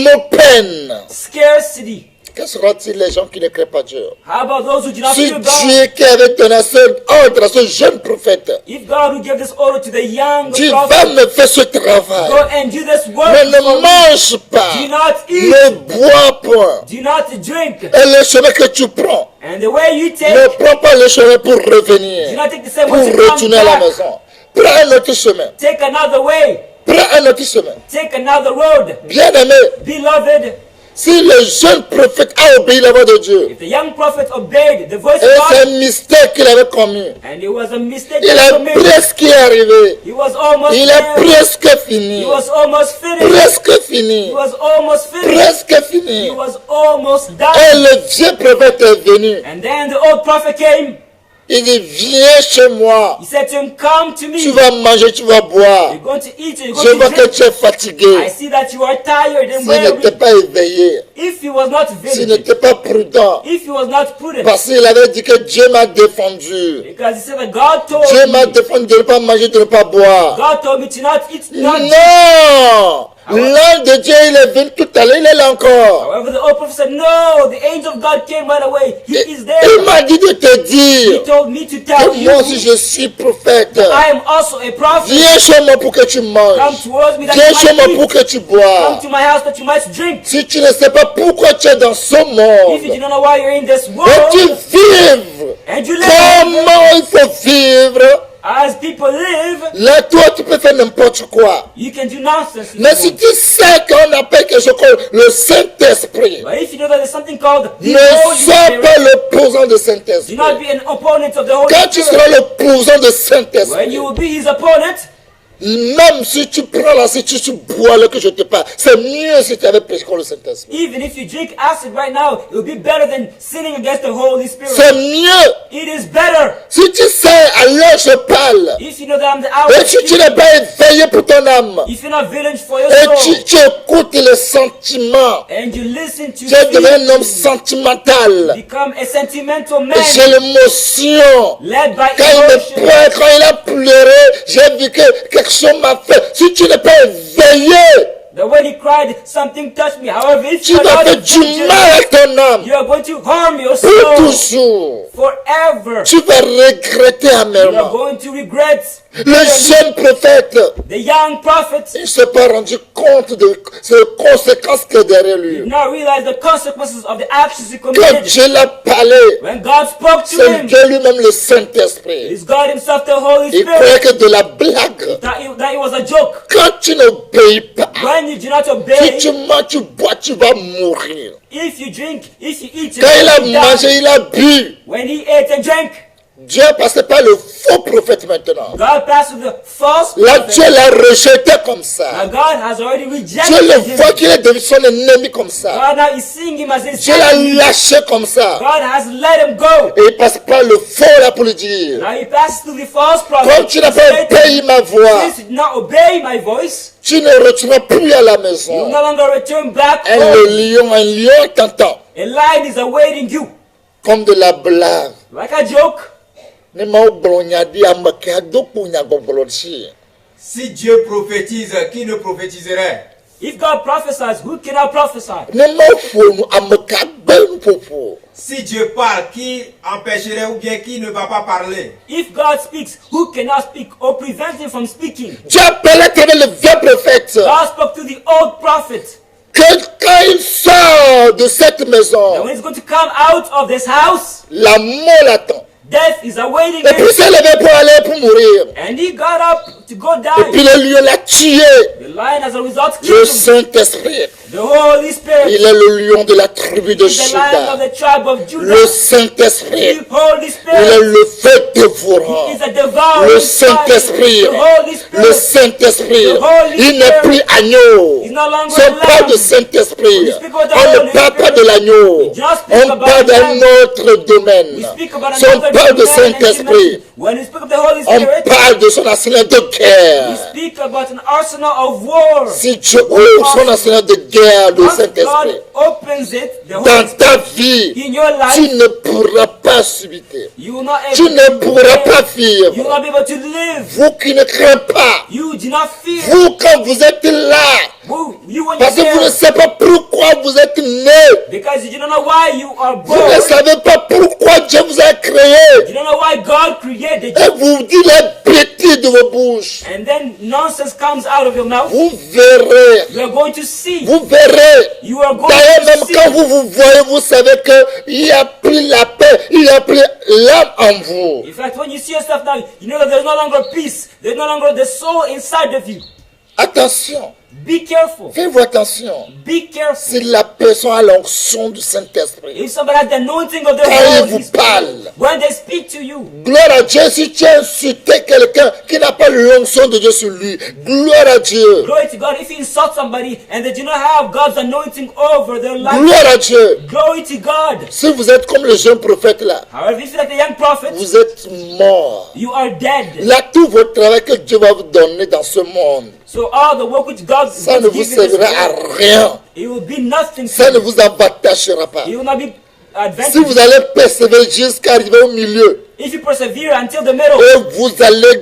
Speaker 1: mot peine,
Speaker 2: scarcity.
Speaker 1: quels seront-ils les gens qui ne créent pas Dieu?
Speaker 2: How about those who do not
Speaker 1: Si
Speaker 2: fear God?
Speaker 1: Dieu qui avait donné ordre à ce jeune prophète,
Speaker 2: If God will give this order to the young
Speaker 1: tu
Speaker 2: prophet,
Speaker 1: vas me faire ce travail,
Speaker 2: go and do this work
Speaker 1: mais ne
Speaker 2: for me.
Speaker 1: mange pas,
Speaker 2: Do not eat.
Speaker 1: ne bois point,
Speaker 2: Do not drink.
Speaker 1: et le chemin que tu prends,
Speaker 2: And the way you
Speaker 1: ne
Speaker 2: take,
Speaker 1: prends pas le chemin pour
Speaker 2: do
Speaker 1: revenir,
Speaker 2: not take the same
Speaker 1: pour
Speaker 2: way to come
Speaker 1: retourner à la
Speaker 2: back.
Speaker 1: maison. Prends un autre chemin,
Speaker 2: Take another way.
Speaker 1: prends un autre chemin.
Speaker 2: Take another road.
Speaker 1: Bien aimé,
Speaker 2: Beloved,
Speaker 1: si le jeune prophète a obéi la voix de Dieu,
Speaker 2: if the young prophet obeyed the voice
Speaker 1: et
Speaker 2: of
Speaker 1: c'est
Speaker 2: God,
Speaker 1: un mystère qu'il avait commis,
Speaker 2: and it was a mistake
Speaker 1: il
Speaker 2: that he
Speaker 1: est
Speaker 2: committed,
Speaker 1: presque arrivé,
Speaker 2: he was almost
Speaker 1: il est
Speaker 2: there.
Speaker 1: presque fini,
Speaker 2: He was almost finished.
Speaker 1: presque fini,
Speaker 2: He was almost finished.
Speaker 1: presque
Speaker 2: He
Speaker 1: fini.
Speaker 2: was almost
Speaker 1: Et
Speaker 2: done.
Speaker 1: le vieux prophète est venu.
Speaker 2: And then the old prophet came.
Speaker 1: Il dit, viens chez moi.
Speaker 2: He said to him, come to
Speaker 1: Tu
Speaker 2: me.
Speaker 1: vas manger, tu vas boire.
Speaker 2: You're going to eat, you're
Speaker 1: Je
Speaker 2: going
Speaker 1: vois
Speaker 2: to
Speaker 1: que
Speaker 2: drink.
Speaker 1: tu es
Speaker 2: I
Speaker 1: fatigué.
Speaker 2: see that you are tired and
Speaker 1: S'il n'était
Speaker 2: weary.
Speaker 1: pas éveillé,
Speaker 2: If he was not
Speaker 1: s'il
Speaker 2: vigilant,
Speaker 1: n'était pas prudent,
Speaker 2: if he was not prudent,
Speaker 1: parce qu'il avait dit que Dieu m'a défendu.
Speaker 2: because he said that God told
Speaker 1: Dieu m'a
Speaker 2: me,
Speaker 1: défendu de ne pas manger, de ne pas boire.
Speaker 2: God told me to not eat, not drink.
Speaker 1: Non! L'ange de Dieu, il est venu tout à l'heure, il est là encore.
Speaker 2: However, the old prophet said, no, the angel of God came right away. He is
Speaker 1: Il
Speaker 2: there.
Speaker 1: m'a dit de te
Speaker 2: He
Speaker 1: dire
Speaker 2: told me to
Speaker 1: que
Speaker 2: tell you,
Speaker 1: moi aussi je suis prophète.
Speaker 2: I am also a prophet.
Speaker 1: Viens chez moi pour que tu
Speaker 2: Come
Speaker 1: manges.
Speaker 2: towards me that
Speaker 1: Viens chez
Speaker 2: you
Speaker 1: moi
Speaker 2: might
Speaker 1: pour
Speaker 2: eat.
Speaker 1: que tu
Speaker 2: Come
Speaker 1: bois.
Speaker 2: to my house that you might drink.
Speaker 1: Si tu ne sais pas pourquoi tu es dans ce
Speaker 2: If you
Speaker 1: monde,
Speaker 2: do not know why you're in this
Speaker 1: et tu
Speaker 2: world,
Speaker 1: vives
Speaker 2: and you live
Speaker 1: comment il faut vivre,
Speaker 2: as people live,
Speaker 1: là toi tu peux faire n'importe quoi.
Speaker 2: you can do nonsense. if
Speaker 1: Mais
Speaker 2: you
Speaker 1: si
Speaker 2: want.
Speaker 1: tu sais qu'on appelle quelque chose comme le Saint-Esprit,
Speaker 2: But if you know that there's something called the
Speaker 1: ne
Speaker 2: Holy
Speaker 1: sois
Speaker 2: Spirit,
Speaker 1: pas l'opposant de
Speaker 2: do
Speaker 1: Saint-Esprit.
Speaker 2: not be an opponent of the Holy
Speaker 1: Quand tu
Speaker 2: Spirit.
Speaker 1: seras l'opposant de
Speaker 2: When
Speaker 1: Saint-Esprit,
Speaker 2: you will be his opponent,
Speaker 1: même si tu prends la si tu bois le que je te parle, c'est mieux si tu avais péché contre le Saint-Esprit.
Speaker 2: even if you drink acid right now, it will be better than sinning against the Holy Spirit.
Speaker 1: C'est mieux.
Speaker 2: It is better.
Speaker 1: Si tu sais à l'heure je parle,
Speaker 2: If you know that I'm the hour
Speaker 1: et
Speaker 2: of
Speaker 1: si tu
Speaker 2: truth,
Speaker 1: n'es pas éveillé pour ton âme,
Speaker 2: if you're not vigilant for your
Speaker 1: et
Speaker 2: soul,
Speaker 1: tu écoutes les sentiments,
Speaker 2: and you listen to
Speaker 1: tu deviens un homme
Speaker 2: feelings,
Speaker 1: sentimental.
Speaker 2: become a sentimental
Speaker 1: Et
Speaker 2: man,
Speaker 1: j'ai l'émotion.
Speaker 2: led by
Speaker 1: Quand il me
Speaker 2: emotion.
Speaker 1: pleure, quand il a pleuré, j'ai vu que quelque chose m'a fait. Si tu n'es pas éveillé,
Speaker 2: That when he cried, something touched me. However, if
Speaker 1: tu
Speaker 2: you're
Speaker 1: vas
Speaker 2: not
Speaker 1: faire du
Speaker 2: vigilant,
Speaker 1: mal à ton âme.
Speaker 2: you are going to harm your
Speaker 1: Pour
Speaker 2: soul
Speaker 1: toujours.
Speaker 2: forever.
Speaker 1: Tu vas regretter
Speaker 2: You are
Speaker 1: amèrement.
Speaker 2: going to regret.
Speaker 1: Le jeune prophète,
Speaker 2: The young prophet
Speaker 1: il ne s'est pas rendu compte de ces conséquences que derrière
Speaker 2: did
Speaker 1: lui.
Speaker 2: not realize the consequences of the actions he
Speaker 1: Quand
Speaker 2: committed.
Speaker 1: Dieu l'a parlé,
Speaker 2: When God spoke to
Speaker 1: c'est
Speaker 2: him,
Speaker 1: Dieu lui-même le Saint-Esprit.
Speaker 2: it's God himself, the Holy
Speaker 1: Il croyait
Speaker 2: Spirit,
Speaker 1: que de la blague.
Speaker 2: that it was a joke.
Speaker 1: Quand tu n'obéis pas,
Speaker 2: When when you do not
Speaker 1: Si
Speaker 2: obey,
Speaker 1: tu manges, tu bois, tu vas mourir.
Speaker 2: if you drink, if you eat,
Speaker 1: Quand il a
Speaker 2: you die.
Speaker 1: mangé, il a bu.
Speaker 2: When he ate and drank,
Speaker 1: Dieu est passé par le faux prophète maintenant.
Speaker 2: God passed with the false
Speaker 1: Là,
Speaker 2: prophet.
Speaker 1: Dieu l'a rejeté comme
Speaker 2: Now
Speaker 1: ça.
Speaker 2: God has already
Speaker 1: Dieu
Speaker 2: rejected
Speaker 1: le
Speaker 2: him.
Speaker 1: voit qu'il est devenu son ennemi comme ça.
Speaker 2: God now is seeing him as his
Speaker 1: Dieu l'a
Speaker 2: enemy.
Speaker 1: lâché comme ça.
Speaker 2: God has let him go.
Speaker 1: Et il passe par le faux là pour lui dire,
Speaker 2: Now he passes through the false prophet.
Speaker 1: comme tu n'as pas obéi ma voix,
Speaker 2: Since you did not obey my voice,
Speaker 1: tu ne retourneras plus à la
Speaker 2: you will
Speaker 1: maison.
Speaker 2: no longer return back
Speaker 1: Un
Speaker 2: home.
Speaker 1: lion t'entend.
Speaker 2: A lion is awaiting you.
Speaker 1: Comme de la blague.
Speaker 2: Like a joke.
Speaker 1: Ne m'a oublié à me cadeau pour n'y avoir.
Speaker 3: Si Dieu prophétise, qui ne prophétiserait?
Speaker 2: If God prophesies, who cannot prophesy?
Speaker 1: Ne m'a fou à me cadeau pour.
Speaker 3: Si Dieu parle, qui empêcherait ou bien qui ne va pas parler?
Speaker 2: If God speaks, who cannot speak or prevent him from speaking?
Speaker 1: Dieu appelait le vieux prophète.
Speaker 2: God spoke to the old prophet.
Speaker 1: Que quand il sort de cette
Speaker 2: And
Speaker 1: maison,
Speaker 2: when he's going to come out of this house,
Speaker 1: la mort l'attend.
Speaker 2: death is awaiting
Speaker 1: Et puis
Speaker 2: him.
Speaker 1: s'est levé pour aller pour mourir.
Speaker 2: And he got up to go
Speaker 1: Et puis
Speaker 2: die.
Speaker 1: le lion l'a tué.
Speaker 2: The lion as a result
Speaker 1: Le
Speaker 2: killed him.
Speaker 1: Saint-Esprit,
Speaker 2: The Holy Spirit
Speaker 1: il est le lion de la tribu de
Speaker 2: is the lion of
Speaker 1: Juda.
Speaker 2: the tribe of Judah.
Speaker 1: Le Saint-Esprit,
Speaker 2: The Holy
Speaker 1: il est
Speaker 2: Spirit
Speaker 1: le feu dévorant.
Speaker 2: is a devouring
Speaker 1: Le
Speaker 2: fire.
Speaker 1: Saint-Esprit,
Speaker 2: The Holy
Speaker 1: le
Speaker 2: Spirit
Speaker 1: Saint-Esprit,
Speaker 2: The Holy
Speaker 1: il n'est
Speaker 2: Spirit
Speaker 1: plus agneau.
Speaker 2: is no longer
Speaker 1: Si on parle
Speaker 2: lamb.
Speaker 1: de Saint-Esprit,
Speaker 2: When you speak about the
Speaker 1: on ne
Speaker 2: Holy
Speaker 1: parle pas
Speaker 2: Spirit,
Speaker 1: de l'agneau,
Speaker 2: you just speak
Speaker 1: on
Speaker 2: about
Speaker 1: parle
Speaker 2: the
Speaker 1: d'un
Speaker 2: lamb.
Speaker 1: autre domaine.
Speaker 2: We speak about
Speaker 1: Si on
Speaker 2: another
Speaker 1: parle de
Speaker 2: dimension and
Speaker 1: Saint-Esprit,
Speaker 2: dimension. When we speak of the Holy
Speaker 1: on
Speaker 2: Spirit,
Speaker 1: parle de son arsenal de
Speaker 2: we
Speaker 1: guerre.
Speaker 2: speak about an arsenal of war.
Speaker 1: Si Dieu ouvre son arsenal de guerre, le
Speaker 2: Once
Speaker 1: Saint-Esprit,
Speaker 2: God opens it, the Holy
Speaker 1: dans
Speaker 2: Spirit,
Speaker 1: ta vie,
Speaker 2: in your
Speaker 1: tu
Speaker 2: life,
Speaker 1: ne pourras pas subiter.
Speaker 2: you will not
Speaker 1: Tu
Speaker 2: able
Speaker 1: ne
Speaker 2: to
Speaker 1: pourras pas
Speaker 2: live. You will
Speaker 1: vivre.
Speaker 2: not be able to live.
Speaker 1: Vous qui ne craignez pas,
Speaker 2: You do not fear.
Speaker 1: vous quand vous êtes là,
Speaker 2: You when
Speaker 1: parce que vous ne
Speaker 2: you're there,
Speaker 1: savez pas pourquoi vous êtes né.
Speaker 2: because you don't know why you are
Speaker 1: Vous ne
Speaker 2: born.
Speaker 1: savez pas pourquoi Dieu vous a créé.
Speaker 2: You don't know why God created
Speaker 1: Et
Speaker 2: you.
Speaker 1: vous dites les bêtises de vos bouches.
Speaker 2: And then nonsense comes out of your mouth.
Speaker 1: Vous verrez.
Speaker 2: You are going to see.
Speaker 1: Vous verrez.
Speaker 2: You are going
Speaker 1: D'ailleurs,
Speaker 2: to
Speaker 1: même
Speaker 2: see.
Speaker 1: quand vous vous voyez, vous savez qu'il n'y a plus la paix, il n'y a plus l'âme en vous.
Speaker 2: In fact, when you see yourself now, you know that there's no longer peace. There's no longer the soul inside of you.
Speaker 1: Attention,
Speaker 2: Be careful.
Speaker 1: faites-vous attention.
Speaker 2: Be careful.
Speaker 1: Si la personne a l'onction du Saint-Esprit,
Speaker 2: If somebody has the anointing of the
Speaker 1: quand il
Speaker 2: Holy
Speaker 1: vous
Speaker 2: Spirit,
Speaker 1: parle,
Speaker 2: when they speak to you,
Speaker 1: gloire à Dieu, si tu as insulté quelqu'un qui n'a pas l'onction de Dieu sur lui, gloire à Dieu,
Speaker 2: glory to God. If you insult somebody and they do not have God's anointing over their life,
Speaker 1: gloire à Dieu.
Speaker 2: glory to God.
Speaker 1: Si vous êtes comme le jeune prophète là,
Speaker 2: However, if you're like the young prophet,
Speaker 1: vous êtes mort.
Speaker 2: you are dead.
Speaker 1: Là, tout votre travail que Dieu va vous donner dans ce monde,
Speaker 2: So all the work which God is
Speaker 1: ça
Speaker 2: going
Speaker 1: ne
Speaker 2: to
Speaker 1: vous
Speaker 2: give you in this
Speaker 1: servira à
Speaker 2: world,
Speaker 1: rien.
Speaker 2: it will be nothing
Speaker 1: Ça
Speaker 2: to
Speaker 1: ne
Speaker 2: you.
Speaker 1: vous avantagera pas.
Speaker 2: It will not be
Speaker 1: Si
Speaker 2: advantage.
Speaker 1: vous allez persévérer jusqu'à arriver au milieu,
Speaker 2: If you persevere until the middle
Speaker 1: et vous allez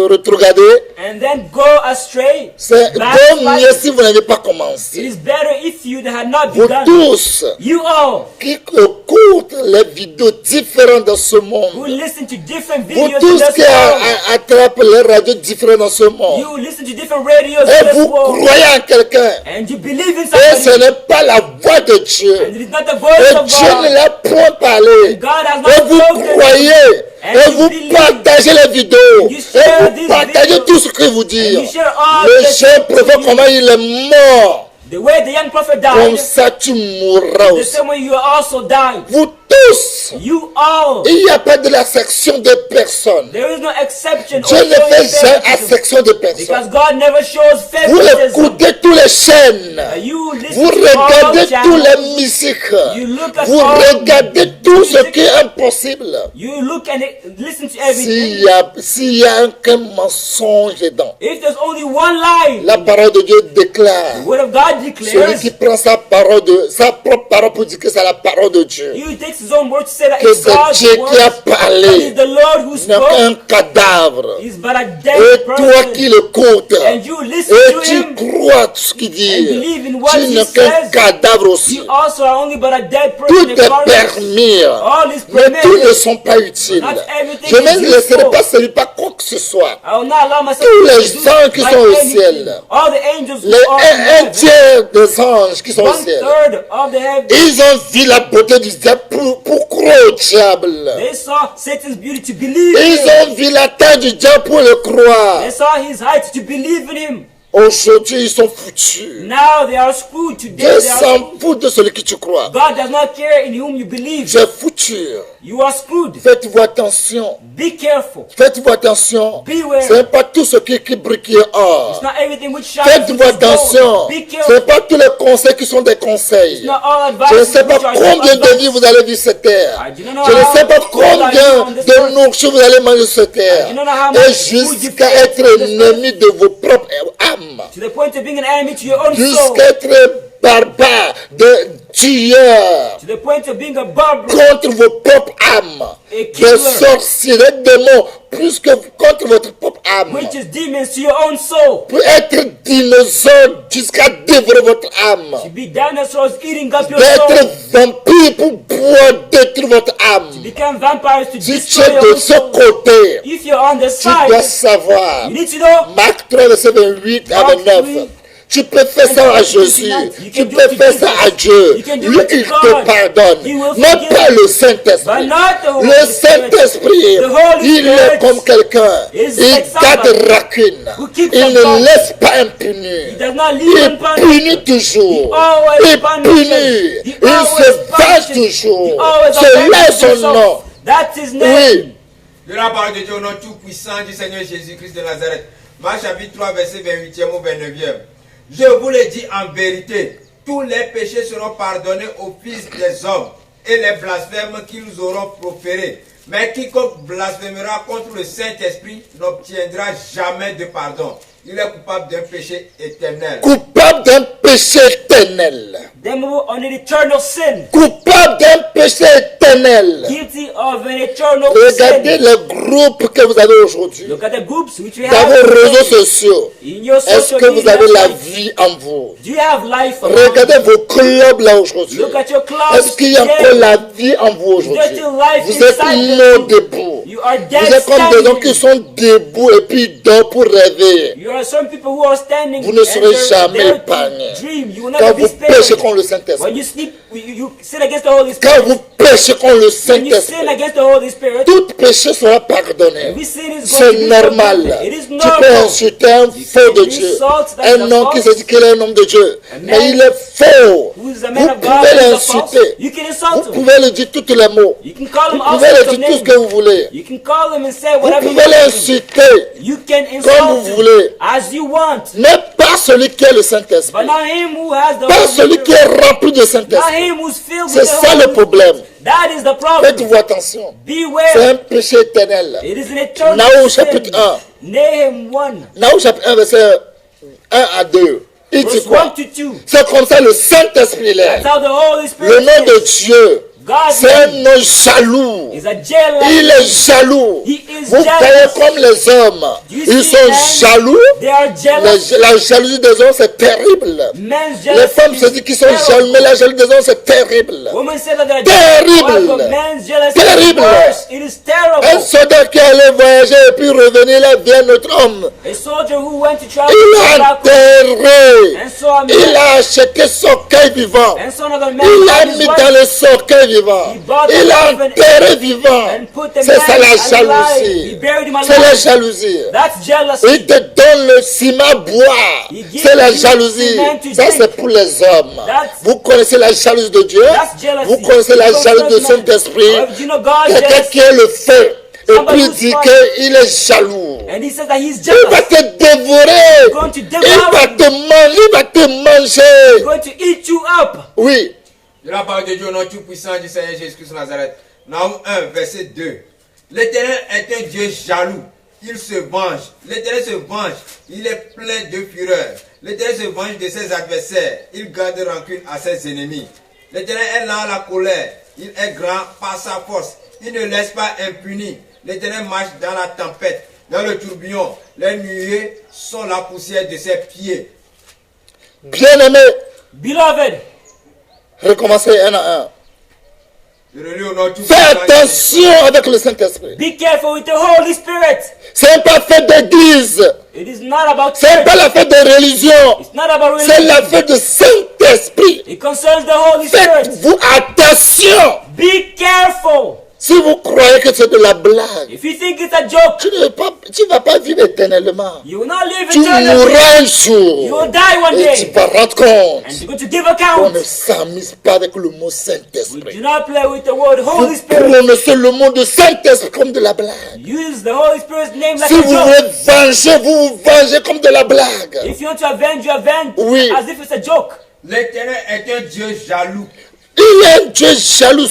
Speaker 1: rétrograder,
Speaker 2: and then go astray,
Speaker 1: c'est
Speaker 2: backslide,
Speaker 1: bon mieux si vous n'avez pas
Speaker 2: it
Speaker 1: commencé.
Speaker 2: is better if you had not
Speaker 1: Vous
Speaker 2: begun.
Speaker 1: tous
Speaker 2: You all
Speaker 1: qui écoutent les vidéos différentes dans ce
Speaker 2: who
Speaker 1: monde,
Speaker 2: listen to different
Speaker 1: vous
Speaker 2: videos in
Speaker 1: tous
Speaker 2: this
Speaker 1: qui
Speaker 2: world,
Speaker 1: attrapent les radios différentes dans ce monde,
Speaker 2: you listen to different radios
Speaker 1: et
Speaker 2: in this
Speaker 1: vous
Speaker 2: world,
Speaker 1: croyez en quelqu'un,
Speaker 2: and you believe in
Speaker 1: et ce
Speaker 2: somebody,
Speaker 1: n'est pas la voix de
Speaker 2: and
Speaker 1: Dieu,
Speaker 2: it is not the
Speaker 1: et
Speaker 2: voice of
Speaker 1: Dieu ne
Speaker 2: God.
Speaker 1: l'a point parlé,
Speaker 2: God has
Speaker 1: et
Speaker 2: not
Speaker 1: vous
Speaker 2: spoken.
Speaker 1: croyez,
Speaker 2: And
Speaker 1: et
Speaker 2: you
Speaker 1: vous
Speaker 2: believe.
Speaker 1: partagez les vidéos,
Speaker 2: You
Speaker 1: et
Speaker 2: share
Speaker 1: vous
Speaker 2: these
Speaker 1: partagez
Speaker 2: videos.
Speaker 1: tout ce que vous dites.
Speaker 2: And you share all
Speaker 1: Le
Speaker 2: the
Speaker 1: jeune
Speaker 2: things
Speaker 1: prophète,
Speaker 2: you-
Speaker 1: comment il est mort,
Speaker 2: The way the young prophet
Speaker 1: comme
Speaker 2: died,
Speaker 1: ça tu mourras
Speaker 2: the
Speaker 1: aussi.
Speaker 2: same way you also died.
Speaker 1: Vous tous,
Speaker 2: You all.
Speaker 1: il n'y a pas de la section de personnes.
Speaker 2: There is no exception.
Speaker 1: Dieu
Speaker 2: or
Speaker 1: ne
Speaker 2: showing
Speaker 1: fait jamais
Speaker 2: favoritism,
Speaker 1: exception de personnes.
Speaker 2: because God never shows
Speaker 1: Vous
Speaker 2: favoritism.
Speaker 1: écoutez tous les chaînes.
Speaker 2: You listen
Speaker 1: Vous
Speaker 2: to all
Speaker 1: regardez tous
Speaker 2: channels.
Speaker 1: les musiques.
Speaker 2: You look at
Speaker 1: Vous
Speaker 2: all
Speaker 1: regardez tout ce
Speaker 2: music.
Speaker 1: qui est impossible.
Speaker 2: You look and listen to
Speaker 1: S'il
Speaker 2: everything.
Speaker 1: y a qu'un mensonge dedans,
Speaker 2: If there's only one lie,
Speaker 1: la parole de Dieu déclare.
Speaker 2: the word of God
Speaker 1: Celui
Speaker 2: declares,
Speaker 1: qui prend sa propre parole pour dire que c'est la parole de Dieu.
Speaker 2: he takes his own word to say that
Speaker 1: Que
Speaker 2: it's
Speaker 1: c'est
Speaker 2: God's
Speaker 1: Dieu qui a
Speaker 2: word. That is
Speaker 1: parlé.
Speaker 2: the Lord who
Speaker 1: Il n'est qu'un
Speaker 2: spoke.
Speaker 1: cadavre.
Speaker 2: He's but a
Speaker 1: Et
Speaker 2: dead
Speaker 1: toi
Speaker 2: person.
Speaker 1: qui l'écoutes,
Speaker 2: And you listen
Speaker 1: et
Speaker 2: to
Speaker 1: tu
Speaker 2: him.
Speaker 1: crois tout ce qu'il dit,
Speaker 2: and believe in what
Speaker 1: tu
Speaker 2: he
Speaker 1: n'es qu'un
Speaker 2: says,
Speaker 1: cadavre aussi.
Speaker 2: You also are only but a dead person.
Speaker 1: Tout est
Speaker 2: according-
Speaker 1: permis,
Speaker 2: All is
Speaker 1: mais tous ne
Speaker 2: permitted.
Speaker 1: sont pas utiles.
Speaker 2: Not everything
Speaker 1: Je ne
Speaker 2: is
Speaker 1: me laisserai
Speaker 2: useful.
Speaker 1: pas séduire par quoi que ce soit.
Speaker 2: I will not allow myself
Speaker 1: Tous
Speaker 2: to
Speaker 1: les
Speaker 2: be seduced
Speaker 1: anges qui
Speaker 2: by
Speaker 1: sont au
Speaker 2: anything.
Speaker 1: ciel,
Speaker 2: All the angels who
Speaker 1: Les
Speaker 2: are in
Speaker 1: un
Speaker 2: heaven,
Speaker 1: tiers des anges qui sont au ciel,
Speaker 2: 1/3 of the heaven,
Speaker 1: ils ont vu la beauté du diable pour croire au diable.
Speaker 2: they saw Satan's beauty to believe
Speaker 1: Ils
Speaker 2: in him.
Speaker 1: ont vu la taille du diable pour le croire.
Speaker 2: They saw his height to believe in him.
Speaker 1: Aujourd'hui, ils sont foutus.
Speaker 2: Now they are screwed. Today
Speaker 1: Dieu
Speaker 2: they are
Speaker 1: s'en
Speaker 2: screwed.
Speaker 1: fout de celui qui tu crois.
Speaker 2: God does not care in whom you believe.
Speaker 1: C'est foutu.
Speaker 2: You are screwed.
Speaker 1: Faites-vous attention.
Speaker 2: Be careful.
Speaker 1: Faites-vous attention.
Speaker 2: Beware.
Speaker 1: Ce n'est pas tout ce qui brille qui est or.
Speaker 2: It's not everything which shines
Speaker 1: Faites-vous
Speaker 2: which is gold.
Speaker 1: attention.
Speaker 2: Be
Speaker 1: Ce
Speaker 2: careful.
Speaker 1: n'est pas tous les conseils qui sont des conseils.
Speaker 2: It's not all
Speaker 1: Je ne
Speaker 2: advice
Speaker 1: sais pas
Speaker 2: which are
Speaker 1: combien de
Speaker 2: advice.
Speaker 1: vies vous allez vivre sur terre.
Speaker 2: I do not know
Speaker 1: Je ne
Speaker 2: how
Speaker 1: sais pas
Speaker 2: old are you
Speaker 1: combien
Speaker 2: on this
Speaker 1: de
Speaker 2: earth.
Speaker 1: nourriture vous allez manger sur terre.
Speaker 2: I do not know how
Speaker 1: Et
Speaker 2: much food you
Speaker 1: jusqu'à
Speaker 2: face
Speaker 1: être
Speaker 2: on this
Speaker 1: ennemi de vos propres âmes.
Speaker 2: To the point of being an enemy to your own soul.
Speaker 1: Jusqu'à être barbare, de tueur.
Speaker 2: To the point of being a barber.
Speaker 1: Contre vos propres âmes.
Speaker 2: A killer.
Speaker 1: Des sorciers, des démons, plus que contre votre propre âme.
Speaker 2: Which is demons to your own soul.
Speaker 1: Pour être dinosaure jusqu'à dévorer votre âme.
Speaker 2: To be dinosaurs eating up your soul.
Speaker 1: D'être vampire pour pouvoir détruire votre âme.
Speaker 2: Become vampires to
Speaker 1: Si tu
Speaker 2: destroy
Speaker 1: es
Speaker 2: your
Speaker 1: de
Speaker 2: own
Speaker 1: ce
Speaker 2: soul.
Speaker 1: côté,
Speaker 2: If you're on the
Speaker 1: tu dois
Speaker 2: side,
Speaker 1: savoir.
Speaker 2: you need to know.
Speaker 1: Marc 3, verset 28 à
Speaker 2: Mark
Speaker 1: 29.
Speaker 2: 3.
Speaker 1: Tu peux faire ça à Jésus. Tu peux faire ça à Dieu.
Speaker 2: You can do
Speaker 1: Lui,
Speaker 2: it to
Speaker 1: il
Speaker 2: God.
Speaker 1: te pardonne.
Speaker 2: He will
Speaker 1: Mais
Speaker 2: forgive
Speaker 1: pas
Speaker 2: you.
Speaker 1: le
Speaker 2: But
Speaker 1: Saint-Esprit.
Speaker 2: not the Holy
Speaker 1: Le
Speaker 2: Spirit.
Speaker 1: Saint-Esprit,
Speaker 2: The Holy
Speaker 1: il est
Speaker 2: Spirit
Speaker 1: comme quelqu'un.
Speaker 2: is
Speaker 1: Il
Speaker 2: like
Speaker 1: garde
Speaker 2: somebody
Speaker 1: rancune.
Speaker 2: who keeps
Speaker 1: Il
Speaker 2: on
Speaker 1: ne
Speaker 2: going.
Speaker 1: laisse pas
Speaker 2: He
Speaker 1: impuni.
Speaker 2: does not leave
Speaker 1: Il
Speaker 2: unpunished.
Speaker 1: punit toujours.
Speaker 2: He always
Speaker 1: Il
Speaker 2: punishes.
Speaker 1: punit.
Speaker 2: He
Speaker 1: Il
Speaker 2: always
Speaker 1: se venge
Speaker 2: punishes. He
Speaker 1: toujours.
Speaker 2: always
Speaker 1: Cela est
Speaker 2: avenges
Speaker 1: son
Speaker 2: himself.
Speaker 1: nom.
Speaker 2: That's his name.
Speaker 1: Oui.
Speaker 3: De la parole de Dieu au nom tout-puissant du Seigneur Jésus-Christ de Nazareth. Marc chapitre 3, verset 28e au 29e. Je vous le dis en vérité, tous les péchés seront pardonnés aux fils des hommes et les blasphèmes qu'ils auront proférés. Mais quiconque blasphémera contre le Saint-Esprit n'obtiendra jamais de pardon. Il est coupable d'un péché éternel.
Speaker 1: Coupable d'un péché éternel.
Speaker 2: Damnable on an eternal sin.
Speaker 1: Coupable d'un péché éternel.
Speaker 2: Guilty of an eternal
Speaker 1: Regardez
Speaker 2: sin.
Speaker 1: les groupes que vous avez aujourd'hui.
Speaker 2: Look at the groups which we
Speaker 1: Dans
Speaker 2: have
Speaker 1: vos réseaux
Speaker 2: today.
Speaker 1: sociaux.
Speaker 2: In your
Speaker 1: Est-ce
Speaker 2: social
Speaker 1: que vous
Speaker 2: media
Speaker 1: avez la
Speaker 2: sites.
Speaker 1: vie en vous?
Speaker 2: Do you have life around
Speaker 1: Regardez
Speaker 2: you?
Speaker 1: vos clubs là aujourd'hui.
Speaker 2: Look at your clubs
Speaker 1: Est-ce qu'il y a
Speaker 2: today.
Speaker 1: encore la vie en vous
Speaker 2: Is there
Speaker 1: aujourd'hui?
Speaker 2: still life
Speaker 1: Vous êtes
Speaker 2: inside
Speaker 1: morts
Speaker 2: you?
Speaker 1: debout.
Speaker 2: You are
Speaker 1: Vous
Speaker 2: dead
Speaker 1: êtes comme des gens
Speaker 2: standing.
Speaker 1: qui sont debout et puis ils dorment pour rêver.
Speaker 2: You are some people who are standing
Speaker 1: Vous ne
Speaker 2: and
Speaker 1: serez
Speaker 2: they're
Speaker 1: jamais
Speaker 2: there to
Speaker 1: épargnés.
Speaker 2: dream. You will
Speaker 1: Quand
Speaker 2: never be
Speaker 1: vous péchez
Speaker 2: spared.
Speaker 1: contre le
Speaker 2: When
Speaker 1: Saint-Esprit.
Speaker 2: you sleep, you sin against the Holy
Speaker 1: Quand
Speaker 2: Spirit.
Speaker 1: vous péchez contre le
Speaker 2: When you sin
Speaker 1: Saint-Esprit.
Speaker 2: against the Holy Spirit,
Speaker 1: Tout péché sera pardonné.
Speaker 2: every sin is going
Speaker 1: C'est
Speaker 2: to be
Speaker 1: normal.
Speaker 2: forgiven. It is
Speaker 1: Tu peux
Speaker 2: normal.
Speaker 1: insulter un faux de
Speaker 2: can
Speaker 1: Dieu.
Speaker 2: insult that
Speaker 1: Un
Speaker 2: is a
Speaker 1: homme qui
Speaker 2: false.
Speaker 1: se dit qu'il est un homme de Dieu.
Speaker 2: A
Speaker 1: Mais
Speaker 2: man
Speaker 1: il est faux.
Speaker 2: Who is a
Speaker 1: Vous
Speaker 2: man of God
Speaker 1: pouvez
Speaker 2: who is a
Speaker 1: l'insulter.
Speaker 2: false. You can
Speaker 1: Vous
Speaker 2: insult him.
Speaker 1: pouvez lui dire tous les mots.
Speaker 2: You can call him
Speaker 1: Vous
Speaker 2: all
Speaker 1: pouvez
Speaker 2: sorts
Speaker 1: lui
Speaker 2: of
Speaker 1: dire tout ce
Speaker 2: names.
Speaker 1: que vous voulez.
Speaker 2: You can call him and say
Speaker 1: Vous
Speaker 2: whatever you
Speaker 1: pouvez
Speaker 2: want.
Speaker 1: l'insulter.
Speaker 2: You can
Speaker 1: Comme
Speaker 2: insult
Speaker 1: vous
Speaker 2: him
Speaker 1: voulez.
Speaker 2: as you want.
Speaker 1: Mais pas celui qui est le
Speaker 2: But
Speaker 1: Saint-Esprit.
Speaker 2: not him who has the
Speaker 1: Pas
Speaker 2: Holy
Speaker 1: celui qui
Speaker 2: Spirit.
Speaker 1: est rempli de
Speaker 2: Not
Speaker 1: Saint-Esprit.
Speaker 2: him who's filled
Speaker 1: C'est
Speaker 2: with the
Speaker 1: ça
Speaker 2: Holy
Speaker 1: le problème.
Speaker 2: That is the problem.
Speaker 1: Faites-vous attention. C'est
Speaker 2: Beware.
Speaker 1: un péché éternel.
Speaker 2: It is an eternal
Speaker 1: Nahum
Speaker 2: sin.
Speaker 1: chapitre 1.
Speaker 2: Nahum 1.
Speaker 1: Nahum chapitre 1, verset 1 à 2. Il dit
Speaker 2: Verse 1
Speaker 1: quoi?
Speaker 2: to 2.
Speaker 1: C'est comme ça le Saint-Esprit est.
Speaker 2: That's how the Holy Spirit
Speaker 1: Le nom de
Speaker 2: is.
Speaker 1: Dieu,
Speaker 2: God's
Speaker 1: c'est un
Speaker 2: name
Speaker 1: nom jaloux.
Speaker 2: is a jealous.
Speaker 1: Il est jaloux.
Speaker 2: He is
Speaker 1: Vous
Speaker 2: jealous.
Speaker 1: voyez comme les hommes,
Speaker 2: You
Speaker 1: ils
Speaker 2: see
Speaker 1: sont
Speaker 2: men,
Speaker 1: jaloux.
Speaker 2: They are jealous.
Speaker 1: La jalousie des hommes, c'est terrible.
Speaker 2: Men's
Speaker 1: Les
Speaker 2: jealousy
Speaker 1: femmes se
Speaker 2: is
Speaker 1: disent qu'ils sont
Speaker 2: terrible.
Speaker 1: jaloux, mais la jalousie des hommes, c'est terrible.
Speaker 2: Women say that they're
Speaker 1: Terrible.
Speaker 2: jealous, but men's jealousy
Speaker 1: Terrible.
Speaker 2: is worse. It is
Speaker 1: Un
Speaker 2: terrible.
Speaker 1: soldat qui allait voyager et puis revenir, là vient notre homme.
Speaker 2: A soldier who went to travel
Speaker 1: Il
Speaker 2: to
Speaker 1: a
Speaker 2: back
Speaker 1: enterré.
Speaker 2: and saw a
Speaker 1: Il
Speaker 2: man
Speaker 1: a acheté son cœur vivant.
Speaker 2: and saw another man
Speaker 1: Il l'a
Speaker 2: and his
Speaker 1: mis
Speaker 2: wife
Speaker 1: dans le cercueil vivant.
Speaker 2: He bought
Speaker 1: Il
Speaker 2: the
Speaker 1: l'a
Speaker 2: coffin
Speaker 1: enterré vivant.
Speaker 2: and put the
Speaker 1: C'est
Speaker 2: man
Speaker 1: ça la
Speaker 2: alive. He
Speaker 1: jalousie.
Speaker 2: buried him
Speaker 1: C'est la
Speaker 2: alive.
Speaker 1: jalousie.
Speaker 2: That's jealousy.
Speaker 1: Il te donne le ciment à boire.
Speaker 2: He gives
Speaker 1: C'est la
Speaker 2: you
Speaker 1: jalousie.
Speaker 2: cement to
Speaker 1: Ça
Speaker 2: drink.
Speaker 1: c'est pour les hommes.
Speaker 2: That's-
Speaker 1: Vous connaissez la jalousie de Dieu.
Speaker 2: That's jealousy.
Speaker 1: Vous connaissez la
Speaker 2: You don't
Speaker 1: jalousie du
Speaker 2: trust man.
Speaker 1: Saint-Esprit.
Speaker 2: However, do you know God's
Speaker 1: Quelqu'un
Speaker 2: jealousy?
Speaker 1: qui est le feu. Et
Speaker 2: Somebody
Speaker 1: puis il
Speaker 2: who's
Speaker 1: dit
Speaker 2: fire.
Speaker 1: qu'il est jaloux.
Speaker 2: And he says that he's
Speaker 1: Il va
Speaker 2: jealous.
Speaker 1: te dévorer.
Speaker 2: Going to
Speaker 1: Il
Speaker 2: devour
Speaker 1: va
Speaker 2: you.
Speaker 1: te manger. Il va te manger.
Speaker 2: Going to eat you up.
Speaker 1: Oui.
Speaker 3: De la parole de Dieu au nom tout-puissant du Seigneur Jésus-Christ de Nazareth. Nahum 1, verset 2. L'Éternel est un Dieu jaloux. Il se venge. L'Éternel se venge. Il est plein de fureur. L'Éternel se venge de ses adversaires. Il garde rancune à ses ennemis. L'Éternel est lent à la colère. Il est grand par sa force. Il ne laisse pas impuni. L'Éternel marche dans la tempête, dans le tourbillon. Les nuées sont la poussière de ses pieds.
Speaker 1: Bien-aimé,
Speaker 2: Beloved,
Speaker 1: recommencez un à un.
Speaker 3: Je relis au nom
Speaker 1: Fais
Speaker 3: tout-puissant du
Speaker 1: attention avec le Saint-Esprit.
Speaker 2: be careful with the Holy Spirit.
Speaker 1: C'est pas fait d'église.
Speaker 2: It is not about
Speaker 1: C'est
Speaker 2: church.
Speaker 1: pas l'affaire de religion.
Speaker 2: It's not about
Speaker 1: C'est
Speaker 2: religion.
Speaker 1: l'affaire de Saint-Esprit.
Speaker 2: It concerns the Holy Spirit.
Speaker 1: Faites-vous attention.
Speaker 2: Be careful.
Speaker 1: Si vous croyez que c'est de la blague,
Speaker 2: If you think it's a joke,
Speaker 1: tu ne vas pas vivre éternellement.
Speaker 2: you will not live
Speaker 1: Tu
Speaker 2: eternally.
Speaker 1: mourras un
Speaker 2: You
Speaker 1: jour.
Speaker 2: will die one
Speaker 1: Et tu
Speaker 2: day.
Speaker 1: vas rendre compte
Speaker 2: And you're going to give
Speaker 1: qu'on
Speaker 2: account.
Speaker 1: ne s'amuse pas avec le mot
Speaker 2: We do
Speaker 1: Saint-Esprit.
Speaker 2: not play with the word Holy
Speaker 1: Vous
Speaker 2: Spirit.
Speaker 1: prononcez le mot de Saint-Esprit comme de la blague.
Speaker 2: Use the Holy Spirit's name like
Speaker 1: Si
Speaker 2: a
Speaker 1: vous
Speaker 2: joke.
Speaker 1: voulez venger, vous vous vengez comme de la blague.
Speaker 2: If you want to avenge, you avenge
Speaker 1: Oui.
Speaker 2: as if it's a joke.
Speaker 3: L'Éternel est un Dieu jaloux.
Speaker 1: Il est un Dieu jaloux.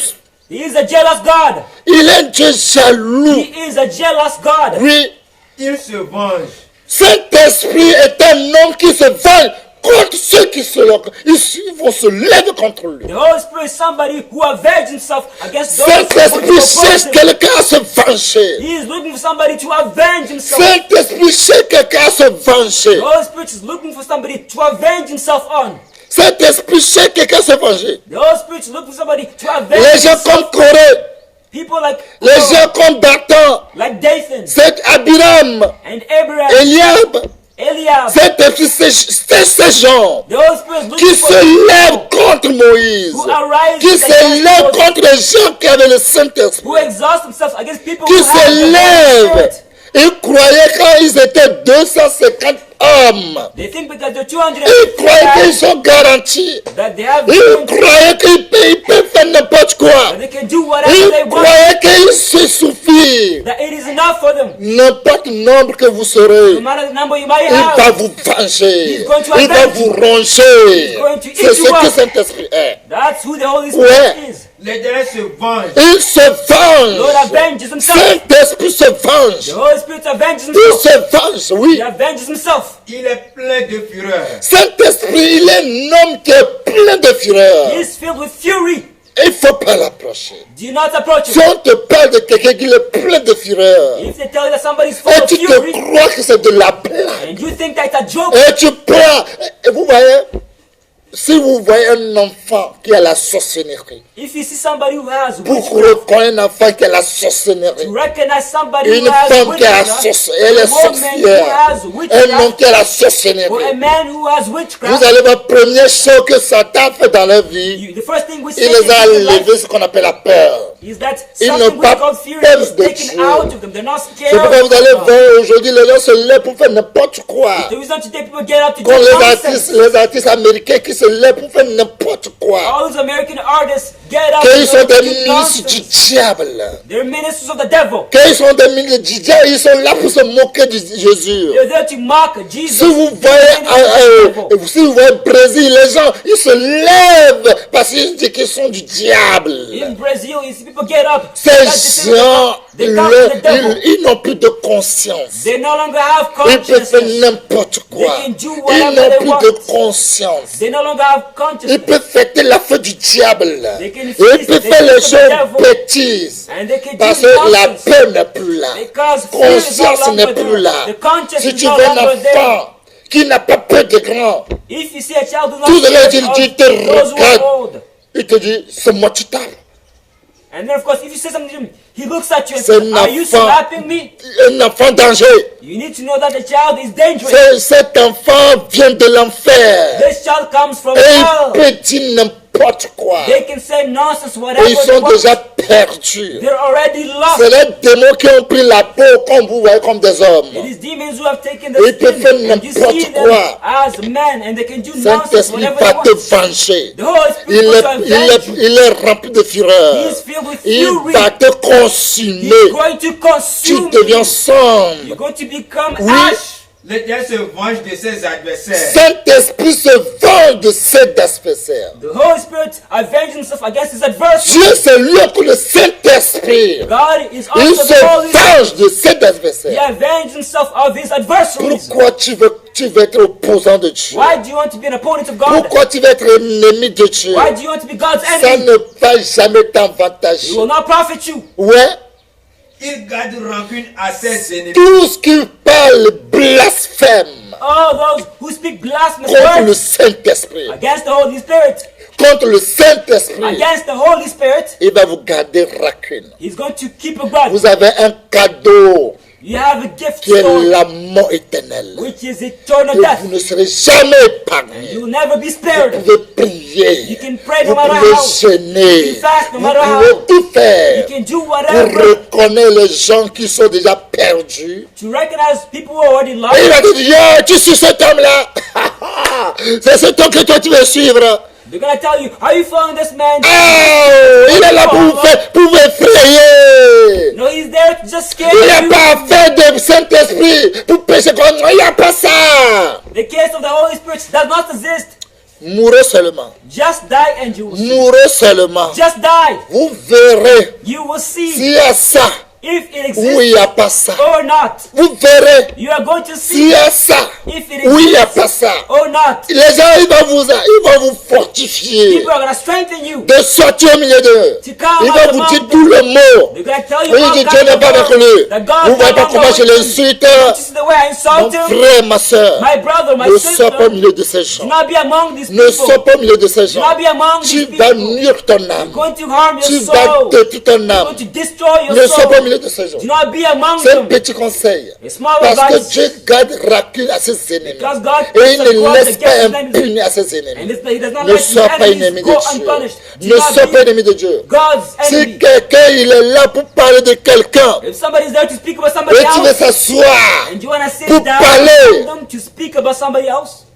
Speaker 2: He is a jealous God.
Speaker 1: Il est un Dieu jaloux.
Speaker 2: He is a jealous God.
Speaker 1: Oui.
Speaker 3: Il se venge.
Speaker 1: Saint-Esprit est un homme qui se venge contre ceux qui ils vont se lever contre lui.
Speaker 2: The Holy Spirit is somebody who avenges himself against those who
Speaker 1: Saint-Esprit
Speaker 2: oppose
Speaker 1: cherche
Speaker 2: him.
Speaker 1: quelqu'un à se venger.
Speaker 2: He is looking for somebody to avenge himself.
Speaker 1: Saint-Esprit cherche quelqu'un à se venger.
Speaker 2: The Holy Spirit is looking for somebody to avenge himself on.
Speaker 1: Saint-Esprit cherche quelqu'un à se venger.
Speaker 2: The Holy Spirit is looking for somebody to avenge
Speaker 1: Les gens
Speaker 2: himself.
Speaker 1: comme Corée,
Speaker 2: People like
Speaker 1: les gens comme Dathan,
Speaker 2: like Dathan
Speaker 1: c'est Abiram,
Speaker 2: and Abraham,
Speaker 1: Eliab.
Speaker 2: Eliab.
Speaker 1: Saint-Esprit, c'est ces gens
Speaker 2: The Holy Spirit is
Speaker 1: qui
Speaker 2: looking
Speaker 1: se
Speaker 2: for
Speaker 1: lèvent contre Moïse,
Speaker 2: who arise
Speaker 1: qui se lèvent contre les gens qui avaient le Saint-Esprit,
Speaker 2: who exhaust themselves against people
Speaker 1: qui
Speaker 2: who have
Speaker 1: se
Speaker 2: the Holy
Speaker 1: lèvent.
Speaker 2: Spirit.
Speaker 1: Ils croyaient quand ils étaient 250 hommes,
Speaker 2: They think because they're
Speaker 1: ils croyaient
Speaker 2: 250
Speaker 1: qu'ils sont garantis.
Speaker 2: that they have
Speaker 1: Ils croyaient qu'ils peuvent faire n'importe quoi.
Speaker 2: that they can do whatever they
Speaker 1: Ils
Speaker 2: want.
Speaker 1: croyaient qu'il se suffit.
Speaker 2: That it is enough for them.
Speaker 1: N'importe nombre que vous
Speaker 2: No
Speaker 1: serez,
Speaker 2: matter the number you might
Speaker 1: il va
Speaker 2: have,
Speaker 1: vous venger.
Speaker 2: He's going to
Speaker 1: Il va
Speaker 2: avenge
Speaker 1: vous
Speaker 2: you.
Speaker 1: ronger.
Speaker 2: He's going to eat
Speaker 1: C'est ce
Speaker 2: you
Speaker 1: que
Speaker 2: up.
Speaker 1: Saint-Esprit est.
Speaker 2: that's who the Holy Spirit
Speaker 1: Ouais.
Speaker 2: is.
Speaker 3: L'Éternel se venge.
Speaker 1: Il se
Speaker 2: Lord
Speaker 1: venge.
Speaker 2: avenges himself.
Speaker 1: Saint-Esprit se
Speaker 2: The
Speaker 1: venge.
Speaker 2: Holy Spirit avenges
Speaker 1: Il
Speaker 2: himself.
Speaker 1: se venge, oui.
Speaker 2: He avenges himself.
Speaker 3: Il est plein de fureur.
Speaker 1: Saint-Esprit, il est un homme qui est plein de fureur.
Speaker 2: He is filled with fury.
Speaker 1: Il ne faut pas l'approcher.
Speaker 2: Do not approach
Speaker 1: Si
Speaker 2: him.
Speaker 1: on te parle de quelqu'un qui est plein de fureur,
Speaker 2: If they tell you that somebody is full
Speaker 1: et
Speaker 2: of
Speaker 1: tu
Speaker 2: fury,
Speaker 1: te crois que c'est de la blague,
Speaker 2: and you think that it's a joke,
Speaker 1: et tu prends, et vous voyez, si vous voyez un enfant qui a la sorcellerie,
Speaker 2: if you see somebody who has
Speaker 1: pour
Speaker 2: witchcraft,
Speaker 1: reconnaître un enfant qui a la sorcellerie,
Speaker 2: to recognize somebody
Speaker 1: une
Speaker 2: who has
Speaker 1: femme qui a la
Speaker 2: witchcraft,
Speaker 1: sorcellerie, elle est
Speaker 2: a woman who
Speaker 1: sorcière,
Speaker 2: has
Speaker 1: un homme
Speaker 2: witchcraft,
Speaker 1: qui a la
Speaker 2: or a
Speaker 1: sorcellerie.
Speaker 2: man who has
Speaker 1: Vous
Speaker 2: witchcraft,
Speaker 1: allez voir, première chose que Satan fait dans leur vie,
Speaker 2: the first thing we
Speaker 1: il
Speaker 2: say
Speaker 1: les a
Speaker 2: in life
Speaker 1: enlevés ce qu'on appelle la peur.
Speaker 2: is that
Speaker 1: Ils
Speaker 2: something
Speaker 1: n'ont pas
Speaker 2: which called fear
Speaker 1: peur
Speaker 2: is
Speaker 1: de
Speaker 2: taken
Speaker 1: Dieu.
Speaker 2: out of them. They're not scared.
Speaker 1: C'est pourquoi vous allez
Speaker 2: of God.
Speaker 1: voir aujourd'hui, les gens se lèvent pour faire n'importe quoi.
Speaker 2: The reason today people get up to do
Speaker 1: Comme
Speaker 2: nonsense.
Speaker 1: les artistes américains qui se lèvent pour faire n'importe quoi.
Speaker 2: All those American artists get up
Speaker 1: Qu'ils sont
Speaker 2: to
Speaker 1: des
Speaker 2: do
Speaker 1: ministres du
Speaker 2: nonsense.
Speaker 1: diable.
Speaker 2: They're ministers of the devil.
Speaker 1: Qu'ils sont des ministres du diable, ils sont là pour se moquer de Jésus.
Speaker 2: They're there to mock Jesus.
Speaker 1: Si vous
Speaker 2: They're
Speaker 1: voyez Brésil, les gens, ils se lèvent parce qu'ils disent qu'ils sont du diable.
Speaker 2: in Brazil, you see people get up.
Speaker 1: Ces gens,
Speaker 2: They come to the devil.
Speaker 1: ils n'ont plus de conscience.
Speaker 2: They no longer have
Speaker 1: Ils peuvent faire
Speaker 2: consciousness.
Speaker 1: n'importe quoi.
Speaker 2: They can do
Speaker 1: Ils
Speaker 2: whatever
Speaker 1: n'ont
Speaker 2: they
Speaker 1: plus
Speaker 2: want.
Speaker 1: de conscience.
Speaker 2: They no longer have
Speaker 1: Ils
Speaker 2: consciousness.
Speaker 1: peuvent fêter la fête du diable.
Speaker 2: They can
Speaker 1: Ils
Speaker 2: feast,
Speaker 1: peuvent
Speaker 2: they
Speaker 1: faire
Speaker 2: can
Speaker 1: les
Speaker 2: feast
Speaker 1: choses
Speaker 2: the devil.
Speaker 1: bêtises.
Speaker 2: And they can
Speaker 1: Parce
Speaker 2: do
Speaker 1: que la
Speaker 2: nonsense.
Speaker 1: paix n'est plus là.
Speaker 2: Because fear is no
Speaker 1: Conscience n'est
Speaker 2: longer
Speaker 1: plus
Speaker 2: there.
Speaker 1: là.
Speaker 2: The conscience
Speaker 1: Si
Speaker 2: is
Speaker 1: tu
Speaker 2: no
Speaker 1: veux un
Speaker 2: longer there.
Speaker 1: enfant qui n'a pas peur des grands,
Speaker 2: If you see a child who's
Speaker 1: tout
Speaker 2: not
Speaker 1: de suite
Speaker 2: scared
Speaker 1: il
Speaker 2: of
Speaker 1: te
Speaker 2: those who
Speaker 1: regarde.
Speaker 2: are old.
Speaker 1: Il te dit, c'est moi tu tapes.
Speaker 2: And then of course, if you say something to him, he looks at you and
Speaker 1: C'est
Speaker 2: says,
Speaker 1: un
Speaker 2: are you
Speaker 1: enfant.
Speaker 2: slapping me?
Speaker 1: Un enfant danger.
Speaker 2: You need to know that the child is dangerous.
Speaker 1: Cet enfant vient de l'enfer.
Speaker 2: This child comes from
Speaker 1: Et il
Speaker 2: hell.
Speaker 1: peut dire n'importe quoi.
Speaker 2: They can say nonsense,
Speaker 1: Et
Speaker 2: whatever
Speaker 1: ils
Speaker 2: they
Speaker 1: sont
Speaker 2: want.
Speaker 1: déjà perdus.
Speaker 2: They're already lost.
Speaker 1: C'est les démons qui ont pris la peau comme vous voyez comme des hommes.
Speaker 2: It is demons who have taken
Speaker 1: Ils
Speaker 2: the
Speaker 1: peuvent
Speaker 2: skin
Speaker 1: faire
Speaker 2: and you see
Speaker 1: n'importe
Speaker 2: them
Speaker 1: quoi.
Speaker 2: as men and they can do nonsense,
Speaker 1: Saint-Esprit
Speaker 2: whatever
Speaker 1: va te
Speaker 2: they want.
Speaker 1: venger.
Speaker 2: The Holy Spirit
Speaker 1: Il
Speaker 2: will
Speaker 1: est,
Speaker 2: avenge you.
Speaker 1: il est rempli de fureur.
Speaker 2: He is filled with
Speaker 1: Il
Speaker 2: fury.
Speaker 1: va te
Speaker 2: He's
Speaker 1: consumer.
Speaker 2: going to
Speaker 1: Tu
Speaker 2: consume
Speaker 1: deviens
Speaker 2: you.
Speaker 1: sombre.
Speaker 2: You're going to become
Speaker 1: Oui.
Speaker 2: ash.
Speaker 3: L'Éternel se venge de ses adversaires.
Speaker 1: Saint-Esprit se venge de ses adversaires.
Speaker 2: The Holy Spirit avenges himself against his adversaries.
Speaker 1: Dieu, c'est lui que le Saint-Esprit.
Speaker 2: God is
Speaker 1: Il
Speaker 2: also
Speaker 1: se
Speaker 2: the Holy Spirit.
Speaker 1: venge de ses
Speaker 2: He
Speaker 1: adversaires.
Speaker 2: avenged himself of his adversaries.
Speaker 1: Pourquoi tu veux être opposant de Dieu?
Speaker 2: Why do you want to be an opponent of God?
Speaker 1: Pourquoi tu veux être ennemi de Dieu?
Speaker 2: Why do you want to be God's
Speaker 1: Ça
Speaker 2: enemy?
Speaker 1: ne va jamais
Speaker 2: It
Speaker 1: t'avantager.
Speaker 2: will not profit you.
Speaker 1: Ouais,
Speaker 3: Il garde rancune à ses ennemis.
Speaker 1: tout ce qui parle blasphème
Speaker 2: All those who speak blasphemous
Speaker 1: contre le
Speaker 2: words
Speaker 1: Saint-Esprit,
Speaker 2: against the Holy Spirit,
Speaker 1: contre le Saint-Esprit,
Speaker 2: against the Holy Spirit,
Speaker 1: il va vous garder rancune.
Speaker 2: he's going to keep a grudge.
Speaker 1: Vous avez un cadeau
Speaker 2: You have a gift
Speaker 1: qui est
Speaker 2: stored,
Speaker 1: la mort éternelle.
Speaker 2: which is eternal
Speaker 1: Et
Speaker 2: death.
Speaker 1: vous ne serez jamais épargnés.
Speaker 2: You will never be
Speaker 1: Vous
Speaker 2: spared.
Speaker 1: pouvez prier,
Speaker 2: You can pray
Speaker 1: vous
Speaker 2: no matter
Speaker 1: pouvez
Speaker 2: how.
Speaker 1: jeûner,
Speaker 2: You can fast no
Speaker 1: vous
Speaker 2: matter
Speaker 1: pouvez
Speaker 2: how.
Speaker 1: tout
Speaker 2: You
Speaker 1: faire
Speaker 2: can do
Speaker 1: pour
Speaker 2: whatever
Speaker 1: reconnaître les gens qui sont déjà perdus.
Speaker 2: to recognize people who are already
Speaker 1: Et il
Speaker 2: lost.
Speaker 1: va te dire, yo, tu suis cet homme-là. C'est cet homme que toi tu veux suivre.
Speaker 2: They're gonna tell you, are you following this man?
Speaker 1: Oh, il est là pour vous faire, pour vous effrayer.
Speaker 2: No, he's there to just scare
Speaker 1: Il n'a
Speaker 2: you.
Speaker 1: pas fait de Saint-Esprit pour pécher comme moi. Il n'y a pas ça.
Speaker 2: The case of the Holy Spirit does not exist.
Speaker 1: Mourez seulement.
Speaker 2: Just die and you will see.
Speaker 1: Mourez seulement.
Speaker 2: Just die.
Speaker 1: Vous verrez
Speaker 2: You will see
Speaker 1: s'il y a ça
Speaker 2: if it
Speaker 1: ou il
Speaker 2: exists
Speaker 1: n'y a pas ça.
Speaker 2: or not.
Speaker 1: Vous verrez
Speaker 2: You are going to
Speaker 1: s'il
Speaker 2: see
Speaker 1: y a ça
Speaker 2: if it
Speaker 1: ou il n'y a
Speaker 2: exists
Speaker 1: pas ça.
Speaker 2: or not.
Speaker 1: Les gens, ils vont vous fortifier
Speaker 2: People are going to strengthen you
Speaker 1: de sortir au milieu d'eux.
Speaker 2: to come
Speaker 1: Ils
Speaker 2: out
Speaker 1: vont vous
Speaker 2: among
Speaker 1: dire
Speaker 2: them.
Speaker 1: tout le mot.
Speaker 2: They're going to tell you
Speaker 1: Oui,
Speaker 2: all
Speaker 1: Dieu
Speaker 2: kinds
Speaker 1: n'est
Speaker 2: of
Speaker 1: pas avec
Speaker 2: words.
Speaker 1: lui.
Speaker 2: That God
Speaker 1: Vous
Speaker 2: is
Speaker 1: voyez
Speaker 2: no
Speaker 1: pas
Speaker 2: longer
Speaker 1: comment je
Speaker 2: with him.
Speaker 1: l'insulte.
Speaker 2: This is the way I
Speaker 1: Mon
Speaker 2: insult him.
Speaker 1: frère, ma soeur,
Speaker 2: My brother, my
Speaker 1: ne
Speaker 2: sister,
Speaker 1: sois pas au milieu de ces
Speaker 2: do
Speaker 1: gens.
Speaker 2: not be among these
Speaker 1: Ne
Speaker 2: people.
Speaker 1: sois pas au milieu de ces
Speaker 2: Do
Speaker 1: gens.
Speaker 2: not be among
Speaker 1: Tu
Speaker 2: these
Speaker 1: vas
Speaker 2: people.
Speaker 1: nuire ton
Speaker 2: You're
Speaker 1: âme.
Speaker 2: going to harm
Speaker 1: Tu
Speaker 2: your
Speaker 1: vas
Speaker 2: soul.
Speaker 1: détruire ton
Speaker 2: You're
Speaker 1: âme.
Speaker 2: going to destroy
Speaker 1: Ne
Speaker 2: your
Speaker 1: sois pas au
Speaker 2: soul.
Speaker 1: milieu de ces gens.
Speaker 2: Do not be among
Speaker 1: C'est un
Speaker 2: them.
Speaker 1: petit conseil.
Speaker 2: A small
Speaker 1: Parce que
Speaker 2: advice.
Speaker 1: Dieu garde rancune à ses ennemis.
Speaker 2: Because God
Speaker 1: Et il
Speaker 2: puts a
Speaker 1: ne
Speaker 2: grudge
Speaker 1: laisse
Speaker 2: against
Speaker 1: pas
Speaker 2: his enemies.
Speaker 1: impuni à ses
Speaker 2: And
Speaker 1: ennemis.
Speaker 2: he does not
Speaker 1: Ne
Speaker 2: let his
Speaker 1: sois pas
Speaker 2: enemies
Speaker 1: ennemi de
Speaker 2: go
Speaker 1: Dieu.
Speaker 2: unpunished. Do
Speaker 1: Ne sois
Speaker 2: not
Speaker 1: pas
Speaker 2: be
Speaker 1: ennemi de Dieu.
Speaker 2: God's
Speaker 1: Si
Speaker 2: enemy.
Speaker 1: quelqu'un il est là pour parler de quelqu'un
Speaker 2: If somebody's there to speak about somebody
Speaker 1: et tu veux
Speaker 2: else,
Speaker 1: s'asseoir,
Speaker 2: and you want to sit
Speaker 1: pour
Speaker 2: down
Speaker 1: parler.
Speaker 2: with them to speak about somebody else,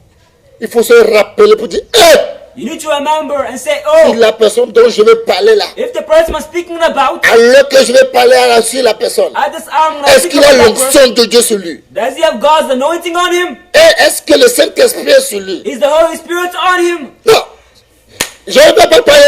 Speaker 1: il faut se rappeler pour dire, hé,
Speaker 2: you need to remember and say,
Speaker 1: si
Speaker 2: oh,
Speaker 1: la personne dont je vais parler là,
Speaker 2: if the person I'm speaking about,
Speaker 1: alors que je vais parler sur la personne,
Speaker 2: at this hour I'm
Speaker 1: est-ce
Speaker 2: speaking
Speaker 1: qu'il a
Speaker 2: about that person,
Speaker 1: l'onction de Dieu sur lui?
Speaker 2: does he have God's anointing on him?
Speaker 1: Et est-ce que le Saint-Esprit est sur lui?
Speaker 2: Is the Holy Spirit on him?
Speaker 1: Non. Je ne vais pas parler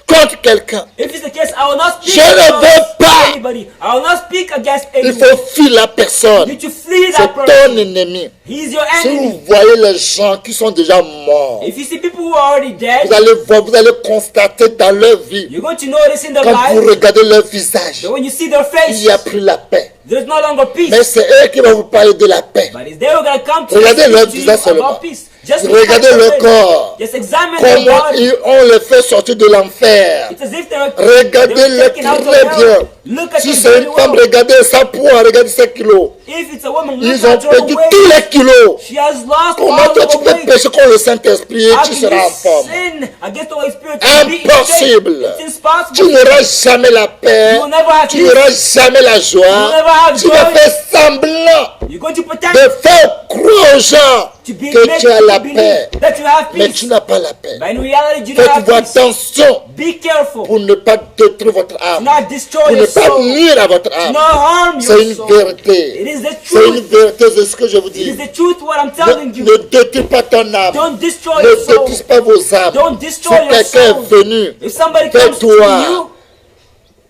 Speaker 1: contre quelqu'un.
Speaker 2: If it's the case, I will not speak
Speaker 1: Je ne
Speaker 2: against
Speaker 1: veux pas.
Speaker 2: anybody. I will not speak against
Speaker 1: Il
Speaker 2: anyone.
Speaker 1: faut fuir la
Speaker 2: You
Speaker 1: personne.
Speaker 2: need to flee
Speaker 1: C'est
Speaker 2: that person.
Speaker 1: ton ennemi.
Speaker 2: He's your
Speaker 1: Si
Speaker 2: enemy.
Speaker 1: vous voyez les gens qui sont déjà morts,
Speaker 2: If you see people who are already dead,
Speaker 1: vous allez voir, vous allez constater dans leur vie,
Speaker 2: you're going to notice in their
Speaker 1: quand vous
Speaker 2: lives
Speaker 1: regardez leur visage,
Speaker 2: that when you see their
Speaker 1: il
Speaker 2: face,
Speaker 1: n'y a plus la paix.
Speaker 2: there's no longer peace.
Speaker 1: Mais c'est eux qui vont vous parler de la paix.
Speaker 2: But it's they who are going to come to
Speaker 1: Regardez
Speaker 2: you,
Speaker 1: leur
Speaker 2: speak to you
Speaker 1: visage seulement.
Speaker 2: about peace. Just look at
Speaker 1: Regardez
Speaker 2: their
Speaker 1: le
Speaker 2: face.
Speaker 1: corps.
Speaker 2: Just examine their
Speaker 1: Comment
Speaker 2: body.
Speaker 1: on les fait sortir de l'enfer.
Speaker 2: It's as if they're
Speaker 1: Regardez-le
Speaker 2: taken out of
Speaker 1: très
Speaker 2: hell.
Speaker 1: bien.
Speaker 2: Look at
Speaker 1: Si
Speaker 2: them
Speaker 1: c'est
Speaker 2: very
Speaker 1: une femme,
Speaker 2: well.
Speaker 1: regardez sa poids, regardez ses kilos.
Speaker 2: If it's a woman, look
Speaker 1: Ils ont
Speaker 2: at her
Speaker 1: perdu
Speaker 2: weight.
Speaker 1: tous les kilos.
Speaker 2: She has lost
Speaker 1: Comment
Speaker 2: all
Speaker 1: toi
Speaker 2: of
Speaker 1: tu
Speaker 2: her
Speaker 1: peux
Speaker 2: weight.
Speaker 1: pécher contre le Saint-Esprit et
Speaker 2: How
Speaker 1: tu
Speaker 2: can
Speaker 1: seras en
Speaker 2: you
Speaker 1: forme?
Speaker 2: sin against the Holy Spirit and be in shape?
Speaker 1: Impossible.
Speaker 2: It's impossible.
Speaker 1: Tu n'auras jamais la paix.
Speaker 2: You will never have
Speaker 1: Tu
Speaker 2: peace.
Speaker 1: n'auras jamais la
Speaker 2: You will
Speaker 1: joie.
Speaker 2: never have
Speaker 1: Tu vas
Speaker 2: joy.
Speaker 1: faire semblant
Speaker 2: You're going to pretend
Speaker 1: de faire croire aux gens
Speaker 2: to be
Speaker 1: que
Speaker 2: make
Speaker 1: tu as la
Speaker 2: people
Speaker 1: paix.
Speaker 2: believe that you have
Speaker 1: Mais
Speaker 2: peace.
Speaker 1: tu n'as pas la paix.
Speaker 2: But in reality, you don't
Speaker 1: Faites-vous
Speaker 2: have peace.
Speaker 1: attention
Speaker 2: Be careful.
Speaker 1: pour ne pas détruire votre
Speaker 2: Do
Speaker 1: âme.
Speaker 2: not destroy
Speaker 1: Pour ne
Speaker 2: your
Speaker 1: pas
Speaker 2: soul.
Speaker 1: nuire à votre
Speaker 2: Do
Speaker 1: âme.
Speaker 2: not harm
Speaker 1: C'est
Speaker 2: your
Speaker 1: une
Speaker 2: soul.
Speaker 1: vérité.
Speaker 2: It is the
Speaker 1: C'est une
Speaker 2: truth.
Speaker 1: vérité, c'est ce que je vous
Speaker 2: It is
Speaker 1: dis.
Speaker 2: the truth what I'm telling
Speaker 1: Ne
Speaker 2: you.
Speaker 1: détruis pas ton âme.
Speaker 2: Don't destroy
Speaker 1: Ne
Speaker 2: your soul.
Speaker 1: détruis pas vos âmes.
Speaker 2: Don't
Speaker 1: Si
Speaker 2: destroy your
Speaker 1: quelqu'un est
Speaker 2: soul.
Speaker 1: venu
Speaker 2: If somebody
Speaker 1: vers
Speaker 2: comes to
Speaker 1: toi
Speaker 2: you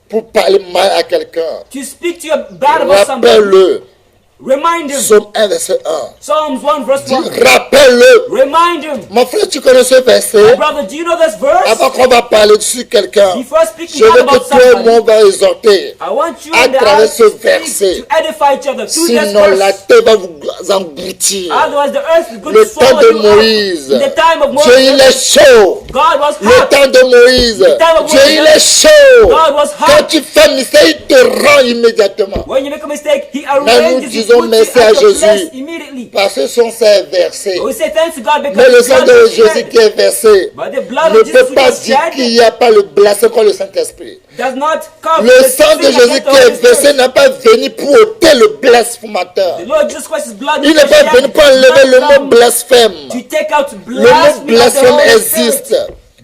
Speaker 1: pour parler mal à quelqu'un,
Speaker 2: to speak to you bad about somebody,
Speaker 1: rappelle-le.
Speaker 2: remind him.
Speaker 1: Psaume 1, verset 1.
Speaker 2: Psalms 1 verse 1.
Speaker 1: Rappelle-le.
Speaker 2: Remind him.
Speaker 1: Mon frère, tu connais ce
Speaker 2: My
Speaker 1: verset?
Speaker 2: brother, do you know this verse?
Speaker 1: Avant qu'on va parler dessus quelqu'un,
Speaker 2: Before speaking
Speaker 1: je veux
Speaker 2: bad
Speaker 1: que
Speaker 2: about
Speaker 1: toi et moi
Speaker 2: somebody,
Speaker 1: on va exhorter.
Speaker 2: I want you
Speaker 1: à
Speaker 2: and I
Speaker 1: travers ce
Speaker 2: to speak
Speaker 1: verset.
Speaker 2: to edify each other through this
Speaker 1: Sinon la
Speaker 2: verse.
Speaker 1: terre va vous engloutir.
Speaker 2: Otherwise, the earth is going
Speaker 1: Le
Speaker 2: to
Speaker 1: temps
Speaker 2: swallow
Speaker 1: de
Speaker 2: you up.
Speaker 1: Moïse,
Speaker 2: In the time of
Speaker 1: Dieu il est
Speaker 2: Moses,
Speaker 1: chaud.
Speaker 2: God was
Speaker 1: Le
Speaker 2: hot.
Speaker 1: temps de Moïse,
Speaker 2: time of
Speaker 1: Dieu il
Speaker 2: Moses,
Speaker 1: est chaud.
Speaker 2: God was
Speaker 1: Quand
Speaker 2: hot.
Speaker 1: tu fais mystère, il te rend immédiatement.
Speaker 2: When you make a mistake, He
Speaker 1: nous
Speaker 2: arranges you,
Speaker 1: disons
Speaker 2: puts you
Speaker 1: merci à
Speaker 2: at your
Speaker 1: Jésus.
Speaker 2: place immediately.
Speaker 1: Parce que ce sont ces versets.
Speaker 2: We say thanks to God because
Speaker 1: Mais le
Speaker 2: the
Speaker 1: sang
Speaker 2: blood
Speaker 1: de
Speaker 2: was
Speaker 1: Jésus
Speaker 2: shed.
Speaker 1: qui est versé
Speaker 2: But the blood
Speaker 1: ne
Speaker 2: of Jesus
Speaker 1: peut
Speaker 2: which
Speaker 1: pas
Speaker 2: was
Speaker 1: dire
Speaker 2: shed
Speaker 1: qu'il n'y a pas le blasphème contre le Saint-Esprit.
Speaker 2: does not cover
Speaker 1: Le
Speaker 2: the
Speaker 1: sang de
Speaker 2: sin
Speaker 1: Jésus
Speaker 2: against the
Speaker 1: qui est
Speaker 2: Holy
Speaker 1: versé
Speaker 2: Spirit.
Speaker 1: n'a pas venu pour ôter le blasphémateur.
Speaker 2: The Lord Jesus Christ's blood
Speaker 1: Il
Speaker 2: which
Speaker 1: n'est
Speaker 2: was
Speaker 1: pas
Speaker 2: shed
Speaker 1: venu pour enlever
Speaker 2: does
Speaker 1: le
Speaker 2: not
Speaker 1: mot
Speaker 2: come
Speaker 1: blasphème.
Speaker 2: to take out
Speaker 1: Le mot
Speaker 2: blasphemy of the
Speaker 1: blasphème
Speaker 2: Holy Spirit.
Speaker 1: existe.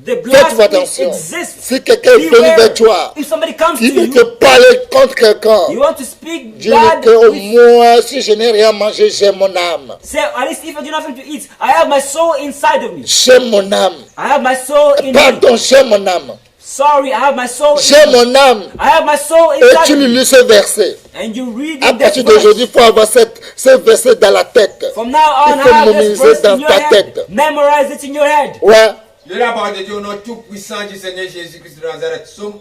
Speaker 2: The
Speaker 1: Faites-vous
Speaker 2: blasphemy
Speaker 1: attention.
Speaker 2: exists.
Speaker 1: Si quelqu'un est venu
Speaker 2: Beware.
Speaker 1: vers toi,
Speaker 2: If somebody comes to
Speaker 1: il veut
Speaker 2: you,
Speaker 1: te parler contre quelqu'un,
Speaker 2: you want to speak
Speaker 1: dis-lui
Speaker 2: bad
Speaker 1: qu'au
Speaker 2: with,
Speaker 1: moins, si je n'ai rien mangé, j'ai mon âme.
Speaker 2: say, at least if I do nothing to eat, I have my soul inside of me.
Speaker 1: J'ai mon âme.
Speaker 2: I have my soul in me.
Speaker 1: Pardon, j'ai mon âme.
Speaker 2: Sorry, I have my soul
Speaker 1: J'ai
Speaker 2: in me.
Speaker 1: mon âme.
Speaker 2: I have my soul
Speaker 1: Et
Speaker 2: inside
Speaker 1: tu
Speaker 2: of
Speaker 1: lui
Speaker 2: me.
Speaker 1: lis ce verset.
Speaker 2: And you read
Speaker 1: À
Speaker 2: in this
Speaker 1: partir
Speaker 2: verse.
Speaker 1: d'aujourd'hui, il faut avoir ce verset dans la tête.
Speaker 2: From now on,
Speaker 1: Il faut
Speaker 2: have this
Speaker 1: mémoriser
Speaker 2: verse
Speaker 1: dans
Speaker 2: in your
Speaker 1: ta
Speaker 2: head.
Speaker 1: tête.
Speaker 2: Memorize it in your head.
Speaker 1: Ouais.
Speaker 3: De la part de Dieu, au nom tout puissant du Seigneur Jésus-Christ de Nazareth, Psaume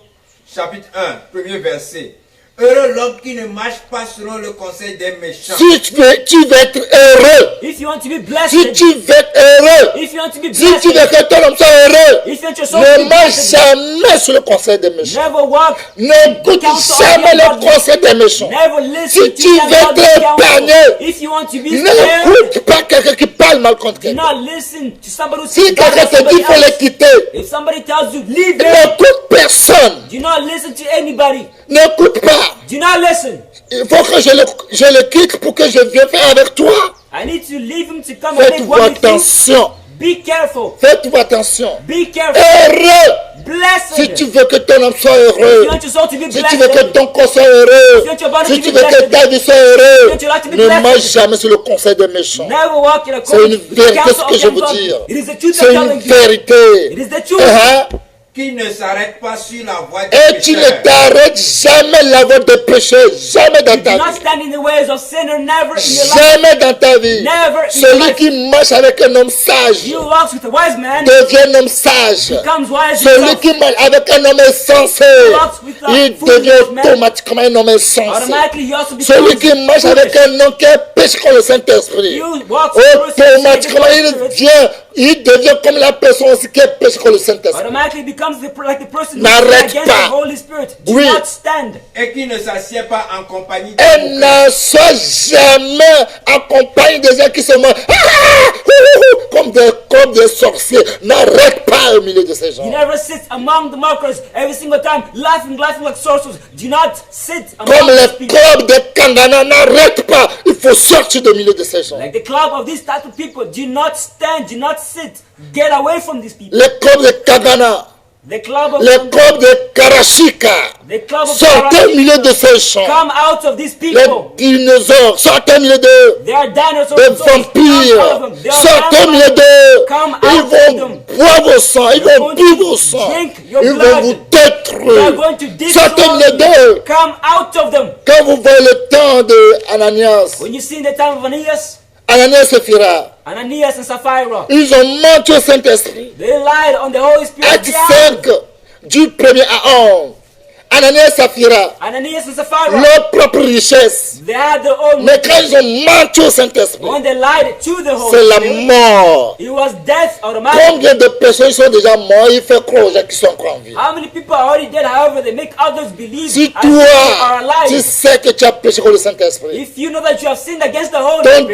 Speaker 3: chapitre 1, premier verset. Heureux l'homme qui ne marche pas selon le conseil des méchants.
Speaker 1: Si tu veux être heureux,
Speaker 2: If you want to be
Speaker 1: si
Speaker 2: blessed,
Speaker 1: tu veux être heureux,
Speaker 2: if you want to be
Speaker 1: si tu veux
Speaker 2: blessed,
Speaker 1: que ton homme soit heureux,
Speaker 2: if you want your soul to
Speaker 1: ne
Speaker 2: be
Speaker 1: marche
Speaker 2: blessed,
Speaker 1: jamais sur le conseil des méchants.
Speaker 2: never walk,
Speaker 1: N'écoute jamais le conseil des méchants.
Speaker 2: never listen
Speaker 1: Si
Speaker 2: to
Speaker 1: tu veux
Speaker 2: anybody
Speaker 1: être
Speaker 2: counsel.
Speaker 1: épargné,
Speaker 2: If you want to be spared,
Speaker 1: n'écoute pas quelqu'un qui parle mal contre
Speaker 2: do
Speaker 1: quelqu'un.
Speaker 2: not listen to somebody who
Speaker 1: Si
Speaker 2: says bad
Speaker 1: quelqu'un
Speaker 2: about
Speaker 1: te dit
Speaker 2: somebody
Speaker 1: qu'il faut
Speaker 2: else.
Speaker 1: les quitter,
Speaker 2: If somebody tells you leave him,
Speaker 1: n'écoute personne.
Speaker 2: do not listen to anybody.
Speaker 1: N'écoute pas.
Speaker 2: Do not listen.
Speaker 1: Il faut que je le quitte pour que je vienne faire avec toi.
Speaker 2: I need to leave him to come and make
Speaker 1: Faites-vous
Speaker 2: one with you.
Speaker 1: attention.
Speaker 2: Be careful.
Speaker 1: Faites-vous attention.
Speaker 2: Be careful.
Speaker 1: Heureux.
Speaker 2: Blessed.
Speaker 1: Si tu veux que ton homme soit
Speaker 2: If
Speaker 1: heureux,
Speaker 2: you want your soul to be
Speaker 1: si tu veux que
Speaker 2: blessed,
Speaker 1: ton corps soit heureux, si tu veux que ta vie soit heureuse, ne marche jamais sur le conseil des méchants.
Speaker 2: never walk in a
Speaker 1: C'est une vérité
Speaker 2: counsel
Speaker 1: ce que
Speaker 2: of
Speaker 1: je
Speaker 2: them
Speaker 1: vous
Speaker 2: God.
Speaker 1: dis.
Speaker 2: It is the truth
Speaker 1: C'est
Speaker 2: I'm
Speaker 1: une
Speaker 2: telling you. It
Speaker 1: vérité.
Speaker 2: is the truth.
Speaker 3: Qui ne s'arrête pas sur la voie des
Speaker 1: Et tu ne
Speaker 3: pécheurs.
Speaker 1: t'arrêtes jamais la voie des péchés, jamais dans
Speaker 2: Do
Speaker 1: ta
Speaker 2: not
Speaker 1: vie.
Speaker 2: stand in the ways of sinner, never in your life.
Speaker 1: Jamais dans ta vie.
Speaker 2: Never in your
Speaker 1: Celui
Speaker 2: life.
Speaker 1: qui marche avec un homme sage
Speaker 2: You walks with a wise man,
Speaker 1: devient un homme sage.
Speaker 2: becomes wise
Speaker 1: Celui
Speaker 2: himself.
Speaker 1: qui marche avec un homme insensé, il devient automatiquement un homme insensé.
Speaker 2: Automatically he also
Speaker 1: Celui
Speaker 2: becomes
Speaker 1: qui marche avec
Speaker 2: foolish.
Speaker 1: un homme qui pêche contre le Saint-Esprit,
Speaker 2: You walk with a person
Speaker 1: automatiquement il devient comme la personne aussi qui pêche contre le Saint-Esprit.
Speaker 2: automatically becomes like the person who
Speaker 1: N'arrête
Speaker 2: against
Speaker 1: pas.
Speaker 2: the Holy Spirit. Do
Speaker 1: Oui.
Speaker 2: not stand.
Speaker 3: Et qui ne s'assied pas en compagnie
Speaker 1: Et
Speaker 3: des
Speaker 1: ne sois jamais accompagné des gens qui se mangent comme des sorciers. N'arrête pas au milieu de ces gens.
Speaker 2: You never sit among the mockers every single time, laughing like sorcerers. Do not sit among
Speaker 1: Comme
Speaker 2: these
Speaker 1: les
Speaker 2: people.
Speaker 1: clubs de Kangana, n'arrête pas. Il faut sortir du milieu de ces gens.
Speaker 2: Like the club of these type of people, do not stand, do not sit. Get away from these people.
Speaker 1: Les clubs de Kangana,
Speaker 2: The club of
Speaker 1: les clubs de Karashika,
Speaker 2: the club of
Speaker 1: sortez au
Speaker 2: Karate,
Speaker 1: milieu de ces gens.
Speaker 2: come out of these
Speaker 1: Les
Speaker 2: people.
Speaker 1: dinosaures, sortez au milieu d'eux.
Speaker 2: They are dinosaurs.
Speaker 1: Des vampires, sortez au milieu d'eux.
Speaker 2: Come
Speaker 1: Ils
Speaker 2: out of
Speaker 1: vont
Speaker 2: them.
Speaker 1: boire vos sangs, ils
Speaker 2: They're
Speaker 1: vont
Speaker 2: going
Speaker 1: boire
Speaker 2: to
Speaker 1: vos sangs.
Speaker 2: drink your
Speaker 1: Ils vont
Speaker 2: blood.
Speaker 1: vous
Speaker 2: They are
Speaker 1: détruire.
Speaker 2: going to
Speaker 1: Sortez au milieu
Speaker 2: destroy
Speaker 1: d'eux.
Speaker 2: you. Come out of them.
Speaker 1: Quand vous voyez le temps de Ananias,
Speaker 2: When you see the time of
Speaker 1: Ananias et Sapphira,
Speaker 2: Ananias and Sapphira,
Speaker 1: ils ont menti au Saint-Esprit.
Speaker 2: they lied on the Holy Spirit.
Speaker 1: Acte 5, du 1er à 11. Ananias et Sapphira,
Speaker 2: Ananias and Sapphira,
Speaker 1: leur propre richesse.
Speaker 2: they had their own.
Speaker 1: Mais quand ils ont menti au Saint-Esprit,
Speaker 2: When they lied to the Holy
Speaker 1: c'est la
Speaker 2: Spirit,
Speaker 1: mort.
Speaker 2: it was death automatic.
Speaker 1: Combien de personnes sont déjà mortes, ils font croire aux gens qui sont encore en vie.
Speaker 2: How many people are already dead? However, they make others believe
Speaker 1: Si
Speaker 2: as if they are
Speaker 1: toi, tu
Speaker 2: alive.
Speaker 1: sais que tu as péché contre le Saint-Esprit,
Speaker 2: If you know that you have sinned against the Holy
Speaker 1: ton
Speaker 2: Spirit,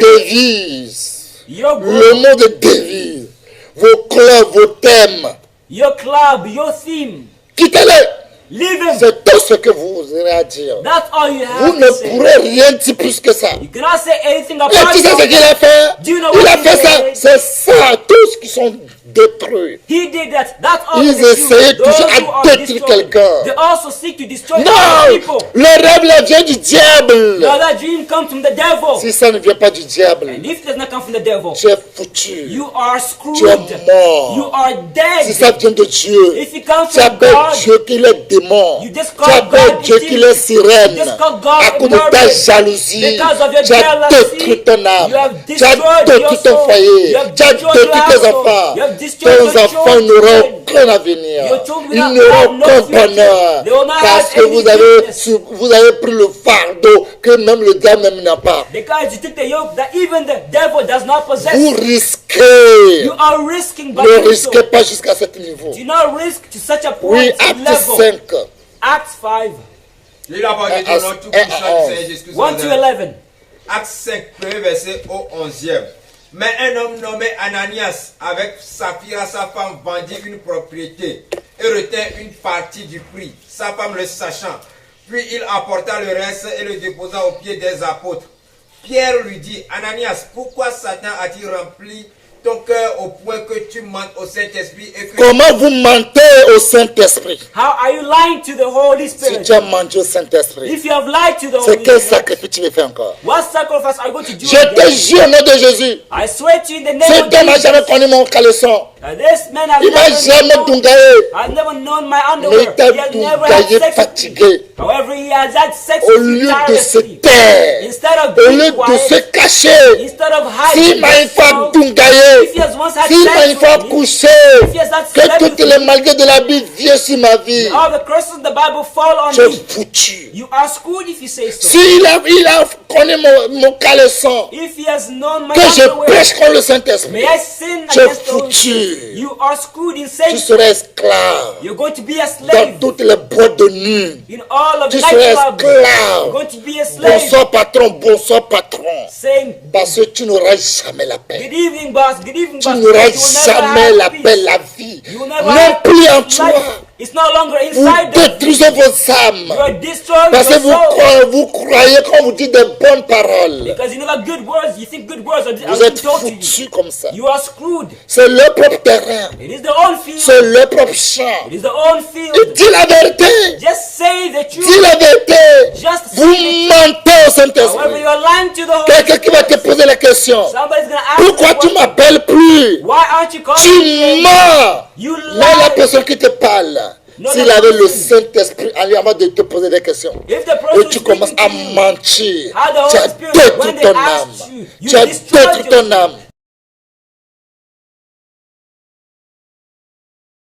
Speaker 1: devise,
Speaker 2: your
Speaker 1: le
Speaker 2: group,
Speaker 1: mot de devise, vos clubs, vos thèmes,
Speaker 2: your club, your theme,
Speaker 1: quittez-les.
Speaker 2: leave him.
Speaker 1: C'est tout ce que vous aurez à dire.
Speaker 2: That's all you
Speaker 1: Vous
Speaker 2: have
Speaker 1: ne
Speaker 2: to say.
Speaker 1: pourrez rien dire plus que ça.
Speaker 2: You cannot say anything
Speaker 1: Et
Speaker 2: apart
Speaker 1: tu sais ce
Speaker 2: from
Speaker 1: qu'il a fait?
Speaker 2: Do you know
Speaker 1: Il
Speaker 2: what
Speaker 1: a
Speaker 2: he
Speaker 1: fait ça.
Speaker 2: did?
Speaker 1: C'est ça, tous qui sont détruits.
Speaker 2: He did that. That's all
Speaker 1: Ils
Speaker 2: they do.
Speaker 1: essayaient
Speaker 2: Those
Speaker 1: toujours
Speaker 2: who
Speaker 1: à
Speaker 2: are
Speaker 1: détruire
Speaker 2: destroyed,
Speaker 1: quelqu'un.
Speaker 2: they also seek to destroy
Speaker 1: Non!
Speaker 2: other people.
Speaker 1: Le rêve là vient du diable.
Speaker 2: Now that dream comes from the devil.
Speaker 1: Si ça ne vient pas du diable,
Speaker 2: And if it does not come from the devil,
Speaker 1: tu es foutu.
Speaker 2: you are
Speaker 1: Tu
Speaker 2: screwed.
Speaker 1: es mort.
Speaker 2: You are
Speaker 1: Si
Speaker 2: dead.
Speaker 1: ça vient de Dieu,
Speaker 2: If it comes
Speaker 1: tu
Speaker 2: from
Speaker 1: appelles
Speaker 2: God,
Speaker 1: Dieu qu'il est démon.
Speaker 2: you just
Speaker 1: Tu
Speaker 2: call
Speaker 1: appelles
Speaker 2: God
Speaker 1: Dieu qu'il est sirène.
Speaker 2: You just call God
Speaker 1: À cause de ta
Speaker 2: ignorant.
Speaker 1: jalousie,
Speaker 2: Because of your
Speaker 1: tu as
Speaker 2: jealousy,
Speaker 1: détruit ton âme.
Speaker 2: you have
Speaker 1: Tu as
Speaker 2: destroyed
Speaker 1: détruit
Speaker 2: your
Speaker 1: ton
Speaker 2: soul.
Speaker 1: foyer.
Speaker 2: You have
Speaker 1: Tu as
Speaker 2: destroyed
Speaker 1: détruit
Speaker 2: your
Speaker 1: tes
Speaker 2: household.
Speaker 1: enfants.
Speaker 2: You have destroyed
Speaker 1: Tes
Speaker 2: your
Speaker 1: enfants
Speaker 2: children.
Speaker 1: n'auront aucun avenir.
Speaker 2: Your children
Speaker 1: Ils
Speaker 2: will
Speaker 1: n'auront
Speaker 2: have no
Speaker 1: aucun
Speaker 2: future.
Speaker 1: bonheur.
Speaker 2: They will not
Speaker 1: Parce
Speaker 2: have
Speaker 1: que
Speaker 2: any goodness.
Speaker 1: vous avez pris le fardeau que même le diable même n'a pas.
Speaker 2: Because you took the yoke that even the devil does not possess.
Speaker 1: Vous risquez.
Speaker 2: You are risking by
Speaker 1: Ne
Speaker 2: doing so.
Speaker 1: risquez pas jusqu'à ce niveau.
Speaker 2: Do not risk to such a point
Speaker 1: Oui,
Speaker 2: and
Speaker 1: acte
Speaker 2: level.
Speaker 1: 5.
Speaker 2: Acts 5,
Speaker 3: Lis la parole de Dieu, nom tout puissant du Seigneur Jésus-Christ.
Speaker 2: 1 to 11.
Speaker 3: Acte 5, premier verset au 11e. Mais un homme nommé Ananias, avec Sapphira, sa femme, vendit une propriété et retint une partie du prix, sa femme le sachant. Puis il apporta le reste et le déposa aux pieds des apôtres. Pierre lui dit, Ananias, pourquoi Satan a-t-il rempli ton cœur au point que tu mentes au Saint-Esprit et que
Speaker 1: Comment vous mentez au Saint-Esprit?
Speaker 2: How are you lying to the Holy
Speaker 1: Si
Speaker 2: Spirit?
Speaker 1: tu as menti au Saint-Esprit,
Speaker 2: If you have lied to the
Speaker 1: c'est
Speaker 2: Holy
Speaker 1: quel
Speaker 2: Spirit,
Speaker 1: sacrifice tu veux faire encore?
Speaker 2: what sacrifice are you going to do?
Speaker 1: Je te
Speaker 2: again?
Speaker 1: jure au nom de Jésus.
Speaker 2: I swear to you in the name
Speaker 1: Ce
Speaker 2: of
Speaker 1: homme n'a
Speaker 2: Jesus.
Speaker 1: jamais connu mon caleçon.
Speaker 2: This man has
Speaker 1: Il m'a jamais dungaé.
Speaker 2: never known my
Speaker 1: Mais
Speaker 2: underwear.
Speaker 1: il t'a
Speaker 2: He has never had
Speaker 1: dungaé
Speaker 2: sex with me.
Speaker 1: fatigué.
Speaker 2: However, he has had sex
Speaker 1: Au
Speaker 2: with me
Speaker 1: lieu de se
Speaker 2: tirelessly.
Speaker 1: taire,
Speaker 2: Instead of
Speaker 1: au lieu
Speaker 2: being
Speaker 1: de se
Speaker 2: quiet,
Speaker 1: cacher,
Speaker 2: instead of
Speaker 1: s'il
Speaker 2: hiding
Speaker 1: m'a une fois
Speaker 2: himself,
Speaker 1: dungaé,
Speaker 2: if he has once had
Speaker 1: s'il m'a une
Speaker 2: sex
Speaker 1: fois
Speaker 2: with me,
Speaker 1: couché,
Speaker 2: if he has had
Speaker 1: que
Speaker 2: sex
Speaker 1: toutes
Speaker 2: with
Speaker 1: les
Speaker 2: me,
Speaker 1: malgrés de la Bible viennent sur ma vie,
Speaker 2: all the curses of the Bible fall on
Speaker 1: tu es
Speaker 2: me.
Speaker 1: foutu.
Speaker 2: You are screwed if you say so.
Speaker 1: S'il a connu mon caleçon,
Speaker 2: If he has known my
Speaker 1: que je
Speaker 2: underwear,
Speaker 1: pêche contre le Saint-Esprit,
Speaker 2: may I sin
Speaker 1: tu es
Speaker 2: against the Holy
Speaker 1: foutu.
Speaker 2: Spirit? You are screwed in
Speaker 1: Tu
Speaker 2: Satan.
Speaker 1: serais esclave
Speaker 2: You're going to be a
Speaker 1: dans
Speaker 2: slave.
Speaker 1: toutes les boîtes de nuit.
Speaker 2: In all of
Speaker 1: Tu
Speaker 2: the
Speaker 1: serais
Speaker 2: nightclubs, you're
Speaker 1: esclave.
Speaker 2: going to be a slave.
Speaker 1: Bonsoir patron,
Speaker 2: Saying,
Speaker 1: parce que tu n'auras jamais la paix.
Speaker 2: good evening, boss. Good evening,
Speaker 1: Tu
Speaker 2: boss.
Speaker 1: n'auras
Speaker 2: You will never
Speaker 1: jamais
Speaker 2: have
Speaker 1: la
Speaker 2: peace.
Speaker 1: paix, la vie.
Speaker 2: You will never
Speaker 1: Non
Speaker 2: have
Speaker 1: plus en
Speaker 2: peace.
Speaker 1: toi.
Speaker 2: Life is no longer
Speaker 1: Vous
Speaker 2: inside of you.
Speaker 1: détruisez vos âmes.
Speaker 2: You are destroying
Speaker 1: Parce que
Speaker 2: your soul.
Speaker 1: vous croyez quand vous dites des bonnes paroles.
Speaker 2: Because you know that good words, you think good words are
Speaker 1: Vous
Speaker 2: being
Speaker 1: êtes
Speaker 2: told to you.
Speaker 1: foutus comme ça.
Speaker 2: You are screwed.
Speaker 1: C'est leur propre terrain.
Speaker 2: It is their own field.
Speaker 1: C'est leur propre champ.
Speaker 2: It is their own
Speaker 1: Et
Speaker 2: field.
Speaker 1: dis la vérité.
Speaker 2: Just say the truth.
Speaker 1: Dis la vérité.
Speaker 2: Just
Speaker 1: Vous
Speaker 2: say the truth.
Speaker 1: mentez au
Speaker 2: However,
Speaker 1: Saint-Esprit.
Speaker 2: you're lying to the Holy
Speaker 1: Quelqu'un qui va te
Speaker 2: Spirit.
Speaker 1: poser la question.
Speaker 2: Somebody's going to ask
Speaker 1: Pourquoi
Speaker 2: you,
Speaker 1: tu m'appelles plus?
Speaker 2: why aren't you calling
Speaker 1: Tu
Speaker 2: me?
Speaker 1: mens.
Speaker 2: You
Speaker 1: Mais la
Speaker 2: lie.
Speaker 1: personne qui te parle,
Speaker 2: No,
Speaker 1: s'il
Speaker 2: no,
Speaker 1: avait le
Speaker 2: listen.
Speaker 1: Saint-Esprit en lui avant de te poser des questions,
Speaker 2: If the
Speaker 1: et
Speaker 2: person
Speaker 1: tu
Speaker 2: is
Speaker 1: commences
Speaker 2: speaking
Speaker 1: à
Speaker 2: to you,
Speaker 1: mentir,
Speaker 2: how the
Speaker 1: tu as
Speaker 2: Holy Spirit,
Speaker 1: détruit
Speaker 2: when they
Speaker 1: ton
Speaker 2: asked
Speaker 1: âme.
Speaker 2: you, you
Speaker 1: Tu as
Speaker 2: destroyed
Speaker 1: détruit ton
Speaker 2: yourself.
Speaker 1: âme.